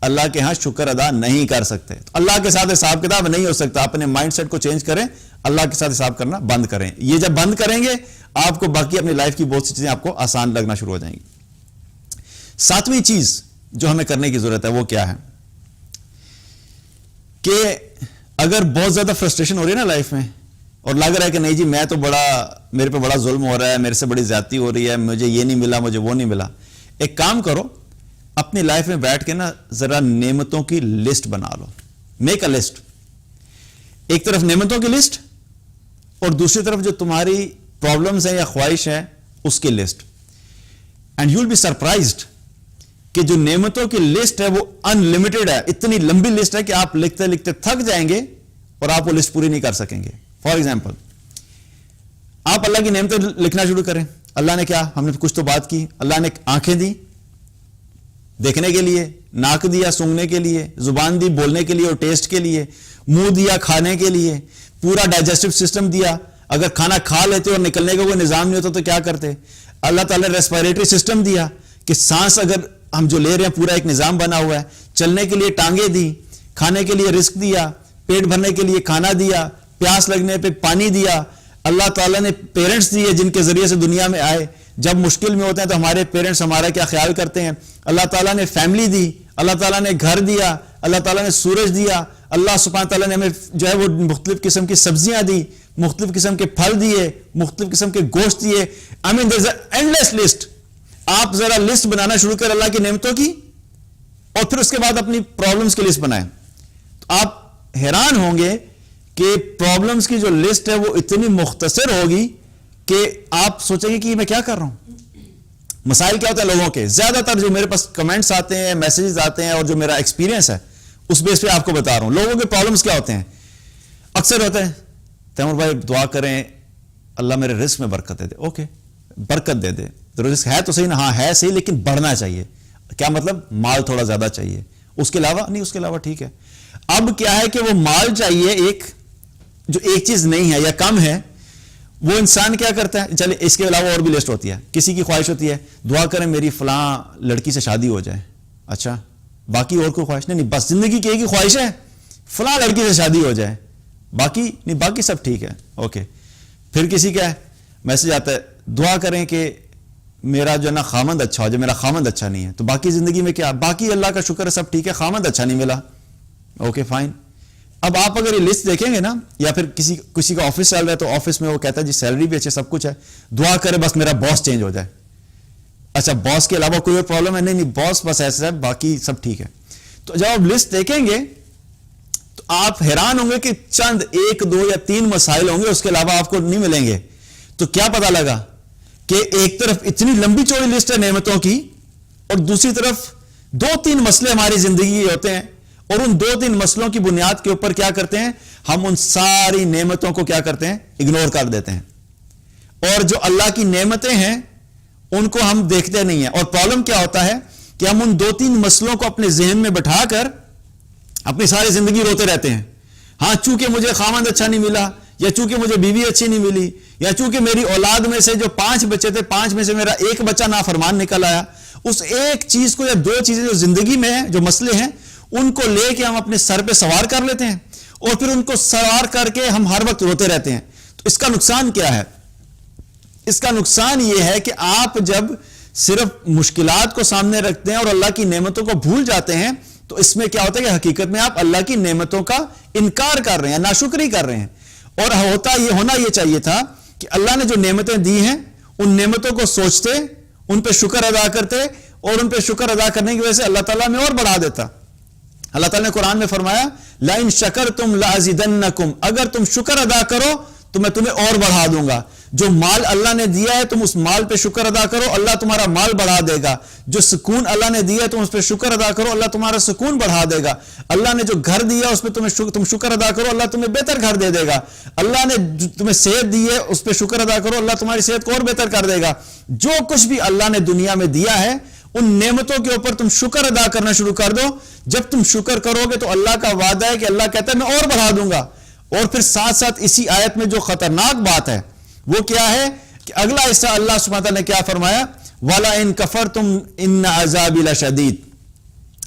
A: اللہ کے ہاں شکر ادا نہیں کر سکتے. تو اللہ کے ساتھ حساب کتاب نہیں ہو سکتا. اپنے مائنڈ سیٹ کو چینج کریں, اللہ کے ساتھ حساب کرنا بند کریں. یہ جب بند کریں گے آپ کو باقی اپنی لائف کی بہت سی چیزیں آپ کو آسان لگنا شروع ہو جائیں گی. 7ویں چیز جو ہمیں کرنے کی ضرورت ہے وہ کیا ہے کہ اگر بہت زیادہ فرسٹریشن ہو رہی ہے نا لائف میں, اور لگ رہا ہے کہ نہیں جی میں تو میرے پہ بڑا ظلم ہو رہا ہے, میرے سے بڑی زیادتی ہو رہی ہے, مجھے یہ نہیں ملا, مجھے وہ نہیں ملا, ایک کام کرو, اپنی لائف میں بیٹھ کے نا ذرا نعمتوں کی لسٹ بنا لو. Make a list. ایک طرف نعمتوں کی لسٹ اور دوسری طرف جو تمہاری پرابلمز ہیں یا خواہش ہے اس کی list. And you will be surprised کہ جو نعمتوں کی لسٹ ہے وہ ان لمیٹڈ ہے. اتنی لمبی لسٹ ہے کہ آپ لکھتے لکھتے تھک جائیں گے اور آپ وہ لسٹ پوری نہیں کر سکیں گے. فار ایگزامپل, آپ اللہ کی نعمتیں لکھنا شروع کریں. اللہ نے کیا, ہم نے کچھ تو بات کی, اللہ نے آنکھیں دی دیکھنے کے لیے, ناک دیا سونگنے کے لیے, زبان دی بولنے کے لیے اور ٹیسٹ کے لیے, منہ دیا کھانے کے لیے, پورا ڈائجسٹو سسٹم دیا. اگر کھانا کھا لیتے اور نکلنے کا کوئی نظام نہیں ہوتا تو کیا کرتے؟ اللہ تعالیٰ نے ریسپائریٹری سسٹم دیا کہ سانس اگر ہم جو لے رہے ہیں پورا ایک نظام بنا ہوا ہے. چلنے کے لیے ٹانگیں دی, کھانے کے لیے رزق دیا, پیٹ بھرنے کے لیے کھانا دیا, پیاس لگنے پہ پانی دیا. اللہ تعالیٰ نے پیرنٹس دیے جن کے ذریعے سے دنیا میں آئے. جب مشکل میں ہوتے ہیں تو ہمارے پیرنٹس ہمارا کیا خیال کرتے ہیں. اللہ تعالیٰ نے فیملی دی, اللہ تعالیٰ نے گھر دیا, اللہ تعالیٰ نے سورج دیا, اللہ سبحانہ تعالیٰ نے ہمیں جو ہے وہ مختلف قسم کی سبزیاں دی, مختلف قسم کے پھل دیے, مختلف قسم کے گوشت دیے. I mean there's an endless list. آپ ذرا لسٹ بنانا شروع کر اللہ کی نعمتوں کی, اور پھر اس کے بعد اپنی پرابلمز کی لسٹ بنائیں. تو آپ حیران ہوں گے کہ پرابلمز کی جو لسٹ ہے وہ اتنی مختصر ہوگی کہ آپ سوچیں گے کہ میں کیا کر رہا ہوں. مسائل کیا ہوتے ہیں لوگوں کے, زیادہ تر جو میرے پاس کمنٹس آتے ہیں, میسیجز آتے ہیں, اور جو میرا ایکسپیرینس ہے اس بیس پہ آپ کو بتا رہا ہوں. لوگوں کے پرابلمز کیا ہوتے ہیں, اکثر ہوتے ہیں تیمور بھائی دعا کریں اللہ میرے رزق میں برکت دے دے. اوکے, برکت دے دے تو رزق ہے تو صحیح نا, ہاں ہے صحیح, لیکن بڑھنا چاہیے. کیا مطلب, مال تھوڑا زیادہ چاہیے, اس کے علاوہ نہیں, اس کے علاوہ ٹھیک ہے. اب کیا ہے کہ وہ مال چاہیے ایک, جو ایک چیز نہیں ہے یا کم ہے, وہ انسان کیا کرتا ہے, چلے اس کے علاوہ اور بھی لسٹ ہوتی ہے. کسی کی خواہش ہوتی ہے دعا کریں میری فلاں لڑکی سے شادی ہو جائے. اچھا, باقی اور کوئی خواہش نہیں, بس زندگی کی ایک ہی خواہش ہے فلاں لڑکی سے شادی ہو جائے, باقی نہیں, باقی سب ٹھیک ہے. اوکے, پھر کسی کا میسج آتا ہے دعا کریں کہ میرا جو ہے نا خامند اچھا ہو جائے, میرا خامند اچھا نہیں ہے. تو باقی زندگی میں کیا, باقی اللہ کا شکر ہے سب ٹھیک ہے, خامند اچھا نہیں ملا. Okay fine. اب آپ اگر یہ لسٹ دیکھیں گے نا, یا پھر کسی کا آفس چل رہا ہے تو آفس میں وہ کہتا ہے جی سیلری بھی اچھے, سب کچھ ہے, دعا کرے بس میرا باس چینج ہو جائے. اچھا, باس کے علاوہ کوئی اور پرابلم ہے, نہیں باس بس ایسا ہے, باقی سب ٹھیک ہے. تو جب آپ لسٹ دیکھیں گے تو آپ حیران ہوں گے کہ چند 1 2 یا 3 مسائل ہوں گے, اس کے علاوہ آپ کو نہیں ملیں گے. تو کیا پتا لگا کہ ایک طرف اتنی لمبی چوڑی لسٹ ہے نعمتوں کی, اور دوسری طرف 2-3 مسئلے ہماری زندگی کے ہوتے ہیں, اور ان 2-3 مسئلوں کی بنیاد کے اوپر کیا کرتے ہیں, ہم ان ساری نعمتوں کو کیا کرتے ہیں, اگنور کر دیتے ہیں. اور جو اللہ کی نعمتیں ہیں ان کو ہم دیکھتے نہیں ہیں. اور پرابلم کیا ہوتا ہے کہ ہم ان 2-3 مسئلوں کو اپنے ذہن میں بٹھا کر اپنی ساری زندگی روتے رہتے ہیں. ہاں, چونکہ مجھے خامند اچھا نہیں ملا, یا چونکہ مجھے بیوی اچھی نہیں ملی, یا چونکہ میری اولاد میں سے جو 5 بچے تھے 5 میں سے میرا 1 بچہ نافرمان نکل آیا, اس ایک چیز کو یا 2 چیزیں جو زندگی میں ہیں, جو مسئلے ہیں, ان کو لے کے ہم اپنے سر پہ سوار کر لیتے ہیں, اور پھر ان کو سوار کر کے ہم ہر وقت روتے رہتے ہیں. تو اس کا نقصان کیا ہے, اس کا نقصان یہ ہے کہ آپ جب صرف مشکلات کو سامنے رکھتے ہیں اور اللہ کی نعمتوں کو بھول جاتے ہیں, تو اس میں کیا ہوتا ہے کہ حقیقت میں آپ اللہ کی نعمتوں کا انکار کر رہے ہیں, ناشکری کر رہے ہیں. اور ہونا یہ چاہیے تھا کہ اللہ نے جو نعمتیں دی ہیں ان نعمتوں کو سوچتے, ان پہ شکر ادا کرتے, اور ان پہ شکر ادا کرنے کی وجہ سے اللہ تعالیٰ میں اور بڑھا دیتا. اللہ تعالیٰ نے قرآن میں فرمایا لَإِن شَكَرْتُمْ لَأَزِيدَنَّكُمْ, اگر تم شکر ادا کرو تو میں تمہیں اور بڑھا دوں گا. جو مال اللہ نے دیا ہے تم اس مال پہ شکر ادا کرو, اللہ تمہارا مال بڑھا دے گا. جو سکون اللہ نے دیا ہے تم اس پہ شکر ادا کرو, اللہ تمہارا سکون بڑھا دے گا. اللہ نے جو گھر دیا اس پہ تم شکر ادا کرو, اللہ تمہیں بہتر گھر دے دے گا. اللہ نے تمہیں صحت دی ہے اس پہ شکر ادا کرو, اللہ تمہاری صحت کو اور بہتر کر دے گا. جو کچھ بھی اللہ نے دنیا میں دیا ہے ان نعمتوں کے اوپر تم شکر ادا کرنا شروع کر دو. جب تم شکر کرو گے تو اللہ کا وعدہ ہے کہ اللہ کہتا ہے میں اور بڑھا دوں گا. اور پھر ساتھ ساتھ اسی آیت میں جو خطرناک بات ہے وہ کیا ہے کہ اگلا حصہ اللہ سبحانہ تعالیٰ نے کیا فرمایا, وَلَئِن كَفَرْتُمْ إِنَّ عَذَابِي لَشَدِيدٌ.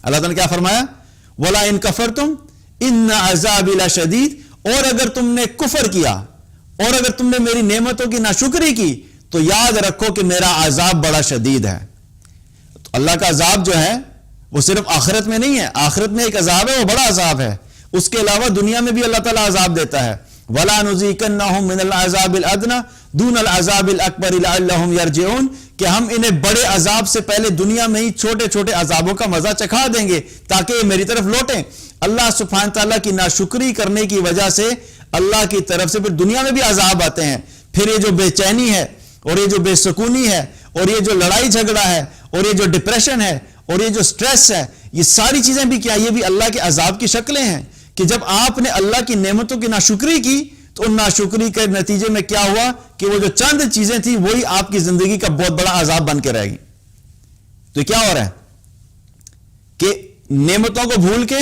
A: اللہ تعالیٰ نے کیا فرمایا, وَلَئِن كَفَرْتُمْ إِنَّ عَذَابِي لَشَدِيدٌ. اور اگر تم نے کفر کیا اور اگر تم نے میری نعمتوں کی ناشکری کی تو یاد رکھو کہ میرا عذاب بڑا شدید ہے. تو اللہ کا عذاب جو ہے وہ صرف آخرت میں نہیں ہے, آخرت میں ایک عذاب ہے, وہ بڑا عذاب ہے. اس کے علاوہ دنیا میں بھی اللہ تعالیٰ عذاب دیتا ہے. وَلَا نُذِيقَنَّهُم مِّنَ الْعَذَابِ الْأَدْنَىٰ دُونَ الْعَذَابِ الْأَكْبَرِ لَعَلَّهُمْ يَرْجِعُونَ, کہ ہم انہیں بڑے عذاب سے پہلے دنیا میں ہی چھوٹے چھوٹے عذابوں کا مزہ چکھا دیں گے تاکہ یہ میری طرف لوٹیں. اللہ سبحانہ تعالیٰ کی ناشکری کرنے کی وجہ سے اللہ کی طرف سے پھر دنیا میں بھی عذاب آتے ہیں. پھر یہ جو بے چینی ہے اور یہ جو بے سکونی ہے اور یہ جو لڑائی جھگڑا ہے اور یہ جو ڈپریشن ہے اور یہ جو سٹریس ہے, یہ ساری چیزیں بھی کیا, یہ بھی اللہ کے عذاب کی شکلیں ہیں. کہ جب آپ نے اللہ کی نعمتوں کی ناشکری کی تو ان ناشکری کے نتیجے میں کیا ہوا کہ وہ جو چند چیزیں تھیں وہی آپ کی زندگی کا بہت بڑا عذاب بن کے رہے گی. تو کیا ہو رہا ہے کہ نعمتوں کو بھول کے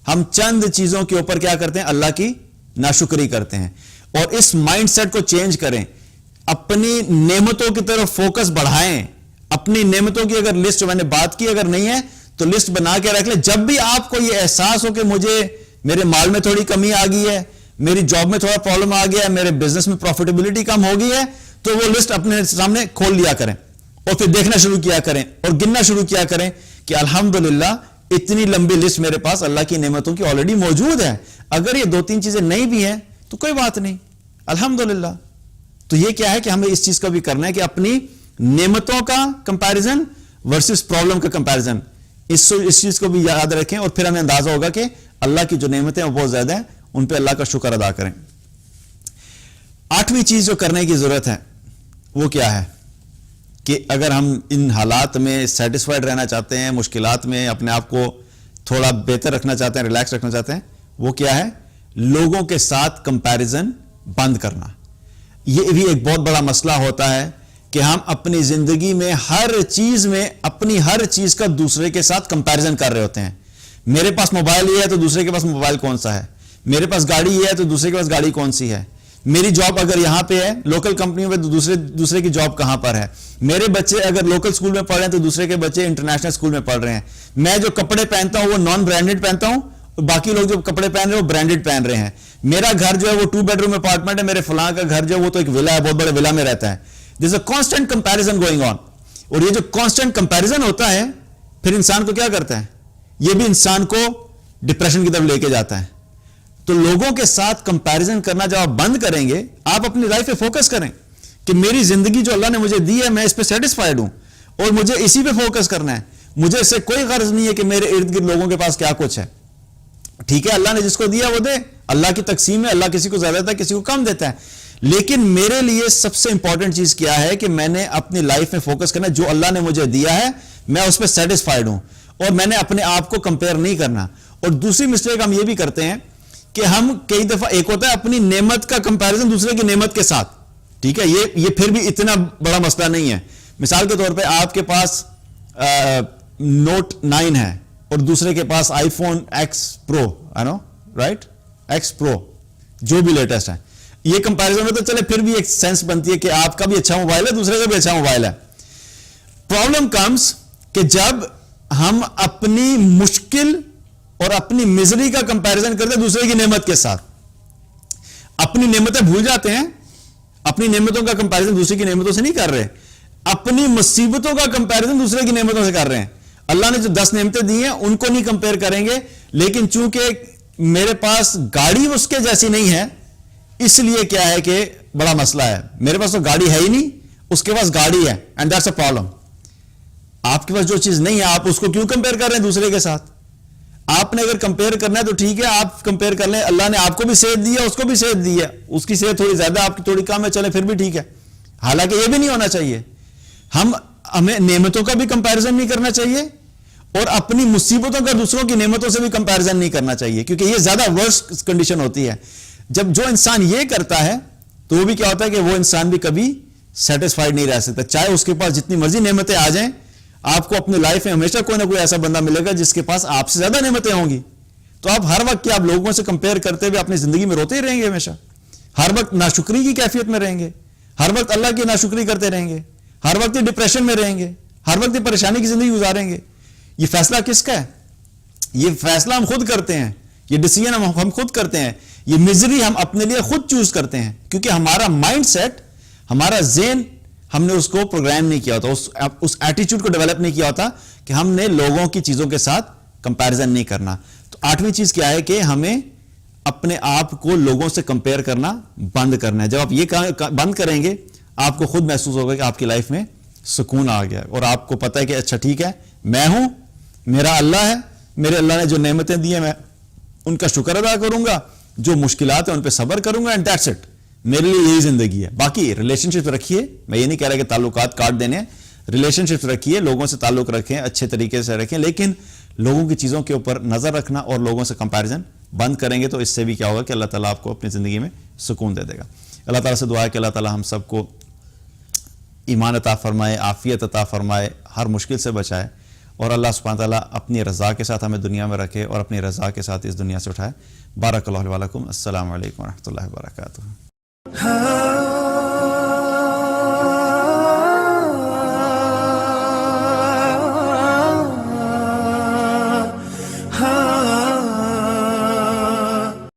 A: ہم چند چیزوں کے اوپر کیا کرتے ہیں, اللہ کی ناشکری کرتے ہیں. اور اس مائنڈ سیٹ کو چینج کریں, اپنی نعمتوں کی طرف فوکس بڑھائیں. اپنی نعمتوں کی اگر لسٹ میں نے بات کی اگر نہیں ہے تو لسٹ بنا کے رکھ لیں. جب بھی آپ کو یہ احساس ہو کہ مجھے میرے مال میں تھوڑی کمی آ گئی ہے, میری جاب میں تھوڑا پرابلم آ گیا ہے, میرے بزنس میں پروفیٹیبلٹی کم ہو گئی ہے, تو وہ لسٹ اپنے سامنے کھول لیا کریں اور پھر دیکھنا شروع کیا کریں اور گننا شروع کیا کریں کہ الحمدللہ اتنی لمبی لسٹ میرے پاس اللہ کی نعمتوں کی آلریڈی موجود ہے. اگر یہ 2-3 چیزیں نہیں بھی ہیں تو کوئی بات نہیں, الحمدللہ. تو یہ کیا ہے کہ ہمیں اس چیز کا بھی کرنا ہے کہ اپنی نعمتوں کا کمپیریزن ورسز پرابلم کا کمپیریزن, اس چیز کو بھی یاد رکھیں, اور پھر ہمیں اندازہ ہوگا کہ اللہ کی جو نعمتیں ہیں وہ بہت زیادہ ہیں, ان پہ اللہ کا شکر ادا کریں. 8ویں چیز جو کرنے کی ضرورت ہے وہ کیا ہے کہ اگر ہم ان حالات میں سیٹسفائیڈ رہنا چاہتے ہیں, مشکلات میں اپنے آپ کو تھوڑا بہتر رکھنا چاہتے ہیں, ریلیکس رکھنا چاہتے ہیں, وہ کیا ہے, لوگوں کے ساتھ کمپیریزن بند کرنا. یہ بھی ایک بہت بڑا مسئلہ ہوتا ہے کہ ہم اپنی زندگی میں اپنی ہر چیز کا دوسرے کے ساتھ کمپیریزن کر رہے ہوتے ہیں. میرے پاس موبائل یہ ہے تو دوسرے کے پاس موبائل کون سا ہے, میرے پاس گاڑی یہ ہے تو دوسرے کے پاس گاڑی کون سی ہے, میری جاب اگر یہاں پہ ہے لوکل کمپنیوں میں تو دوسرے کی جاب کہاں پر ہے, میرے بچے اگر لوکل سکول میں پڑھ رہے ہیں تو دوسرے کے بچے انٹرنیشنل سکول میں پڑھ رہے ہیں, میں جو کپڑے پہنتا ہوں وہ نان برانڈڈ پہنتا ہوں, باقی لوگ جو کپڑے پہن رہے ہیں وہ برانڈڈ پہن رہے ہیں, میرا گھر جو ہے وہ 2 بیڈ روم اپارٹمنٹ ہے, میرے فلاں کا گھر جو ہے وہ تو ایک ولا ہے, بہت بڑے ولا میں رہتا ہے. There is a constant comparison going on. اور یہ جو کانسٹنٹ کمپیریزن ہوتا ہے پھر انسان کو کیا کرتا ہے, یہ بھی انسان کو ڈپریشن کی طرف لے کے جاتا ہے. تو لوگوں کے ساتھ کمپیریزن کرنا جب آپ بند کریں گے, آپ اپنی لائف پہ فوکس کریں کہ میری زندگی جو اللہ نے مجھے دی ہے میں اس پہ سیٹسفائیڈ ہوں اور مجھے اسی پہ فوکس کرنا ہے. مجھے اس سے کوئی غرض نہیں ہے کہ میرے ارد گرد لوگوں کے پاس کیا کچھ ہے. ٹھیک ہے, اللہ نے جس کو دیا وہ دے, اللہ کی تقسیم ہے, اللہ کسی کو زیادہ دیتا ہے کسی کو کم دیتا ہے, لیکن میرے لیے سب سے امپورٹنٹ چیز کیا ہے کہ میں نے اپنی لائف میں فوکس کرنا, جو اللہ نے مجھے دیا ہے میں اس پہ سیٹسفائیڈ ہوں, اور میں نے اپنے آپ کو کمپیئر نہیں کرنا. اور دوسری مسٹیک ہم یہ بھی کرتے ہیں کہ ہم کئی دفعہ, ایک ہوتا ہے اپنی نعمت کا کمپیریزن دوسرے کی نعمت کے ساتھ, ٹھیک ہے, یہ پھر بھی اتنا بڑا مسئلہ نہیں ہے. مثال کے طور پہ آپ کے پاس نوٹ 9 ہے اور دوسرے کے پاس آئی فون ایکس پرو, رائٹ, ایکس پرو جو بھی لیٹسٹ ہے, یہ کمپیریزن میں تو چلے پھر بھی ایک سینس بنتی ہے کہ آپ کا بھی اچھا موبائل ہے دوسرے کا بھی اچھا موبائل ہے. پرابلم کمز کہ جب ہم اپنی مشکل اور اپنی مزری کا کمپیریزن کرتے ہیں دوسرے کی نعمت کے ساتھ, اپنی نعمتیں بھول جاتے ہیں, اپنی نعمتوں کا کمپیریزن دوسرے کی نعمتوں سے نہیں کر رہے, اپنی مصیبتوں کا کمپیریزن دوسرے کی نعمتوں سے کر رہے ہیں. اللہ نے جو 10 نعمتیں دی ہیں ان کو نہیں کمپیئر کریں گے, لیکن چونکہ میرے پاس گاڑی اس کے جیسی نہیں ہے اس لیے کیا ہے کہ بڑا مسئلہ ہے. میرے پاس تو گاڑی ہے ہی نہیں, اس کے پاس گاڑی ہے, اینڈ دیٹس اے پرابلم. آپ کے پاس جو چیز نہیں ہے آپ اس کو کیوں کمپیئر کر رہے ہیں دوسرے کے ساتھ؟ آپ نے اگر کمپیئر کرنا ہے تو ٹھیک ہے, آپ کمپیئر کر لیں, اللہ نے آپ کو بھی صحت دی ہے اس کو بھی صحت دی ہے, اس کی صحت تھوڑی زیادہ آپ کی تھوڑی کم ہے, چلے پھر بھی ٹھیک ہے. حالانکہ یہ بھی نہیں ہونا چاہیے, ہمیں نعمتوں کا بھی کمپیریزن نہیں کرنا چاہیے اور اپنی مصیبتوں کا دوسروں کی نعمتوں سے بھی کمپیریزن نہیں کرنا چاہیے, کیونکہ یہ زیادہ ورس کنڈیشن ہوتی ہے. جب جو انسان یہ کرتا ہے تو وہ بھی کیا ہوتا ہے کہ وہ انسان بھی کبھی سیٹسفائیڈ نہیں رہ سکتا, چاہے اس کے پاس جتنی مرضی نعمتیں آ جائیں. آپ کو اپنی لائف میں ہمیشہ کوئی نہ کوئی ایسا بندہ ملے گا جس کے پاس آپ سے زیادہ نعمتیں ہوں گی, تو آپ ہر وقت آپ لوگوں سے کمپیئر کرتے ہوئے اپنی زندگی میں روتے ہی رہیں گے, ہمیشہ ہر وقت ناشکری کی کیفیت میں رہیں گے, ہر وقت اللہ کی ناشکری کرتے رہیں گے, ہر وقت ڈپریشن میں رہیں گے, ہر وقت پریشانی کی زندگی گزاریں گے. یہ فیصلہ کس کا ہے؟ یہ فیصلہ ہم خود کرتے ہیں, یہ ڈیسیژن ہم خود کرتے ہیں, یہ مزری ہم اپنے لیے خود چوز کرتے ہیں, کیونکہ ہمارا مائنڈ سیٹ, ہمارا ذہن, ہم نے اس کو پروگرام نہیں کیا ہوتا, اس ایٹیٹیوڈ کو ڈیولپ نہیں کیا ہوتا کہ ہم نے لوگوں کی چیزوں کے ساتھ کمپیریزن نہیں کرنا. تو 8ویں چیز کیا ہے کہ ہمیں اپنے آپ کو لوگوں سے کمپیئر کرنا بند کرنا ہے. جب آپ یہ بند کریں گے آپ کو خود محسوس ہوگا کہ آپ کی لائف میں سکون آ گیا, اور آپ کو پتا ہے کہ اچھا ٹھیک ہے, میں ہوں, میرا اللہ ہے, میرے اللہ نے جو نعمتیں دی ہیں میں ان کا شکر ادا کروں گا, جو مشکلات ہیں ان پہ صبر کروں گا, اینڈ دیٹس اٹ. میرے لیے یہی زندگی ہے. باقی ریلیشن شپ رکھیے, میں یہ نہیں کہہ رہا کہ تعلقات کاٹ دینے, ریلیشن شپ رکھیے, لوگوں سے تعلق رکھیں, اچھے طریقے سے رکھیں, لیکن لوگوں کی چیزوں کے اوپر نظر رکھنا اور لوگوں سے کمپیریزن بند کریں گے تو اس سے بھی کیا ہوگا کہ اللہ تعالیٰ آپ کو اپنی زندگی میں سکون دے دے گا. اللہ تعالیٰ سے دعا ہے کہ اللہ تعالیٰ ہم سب کو ایمان عطا فرمائے, عافیت عطا فرمائے, ہر مشکل سے بچائے, اور اللہ سبحانہ تعالیٰ اپنی رضا کے ساتھ ہمیں دنیا میں رکھے اور اپنی رضا کے ساتھ اس دنیا سے اٹھائے. بارک اللہ علیکم. السلام علیکم ورحمۃ اللہ وبرکاتہ.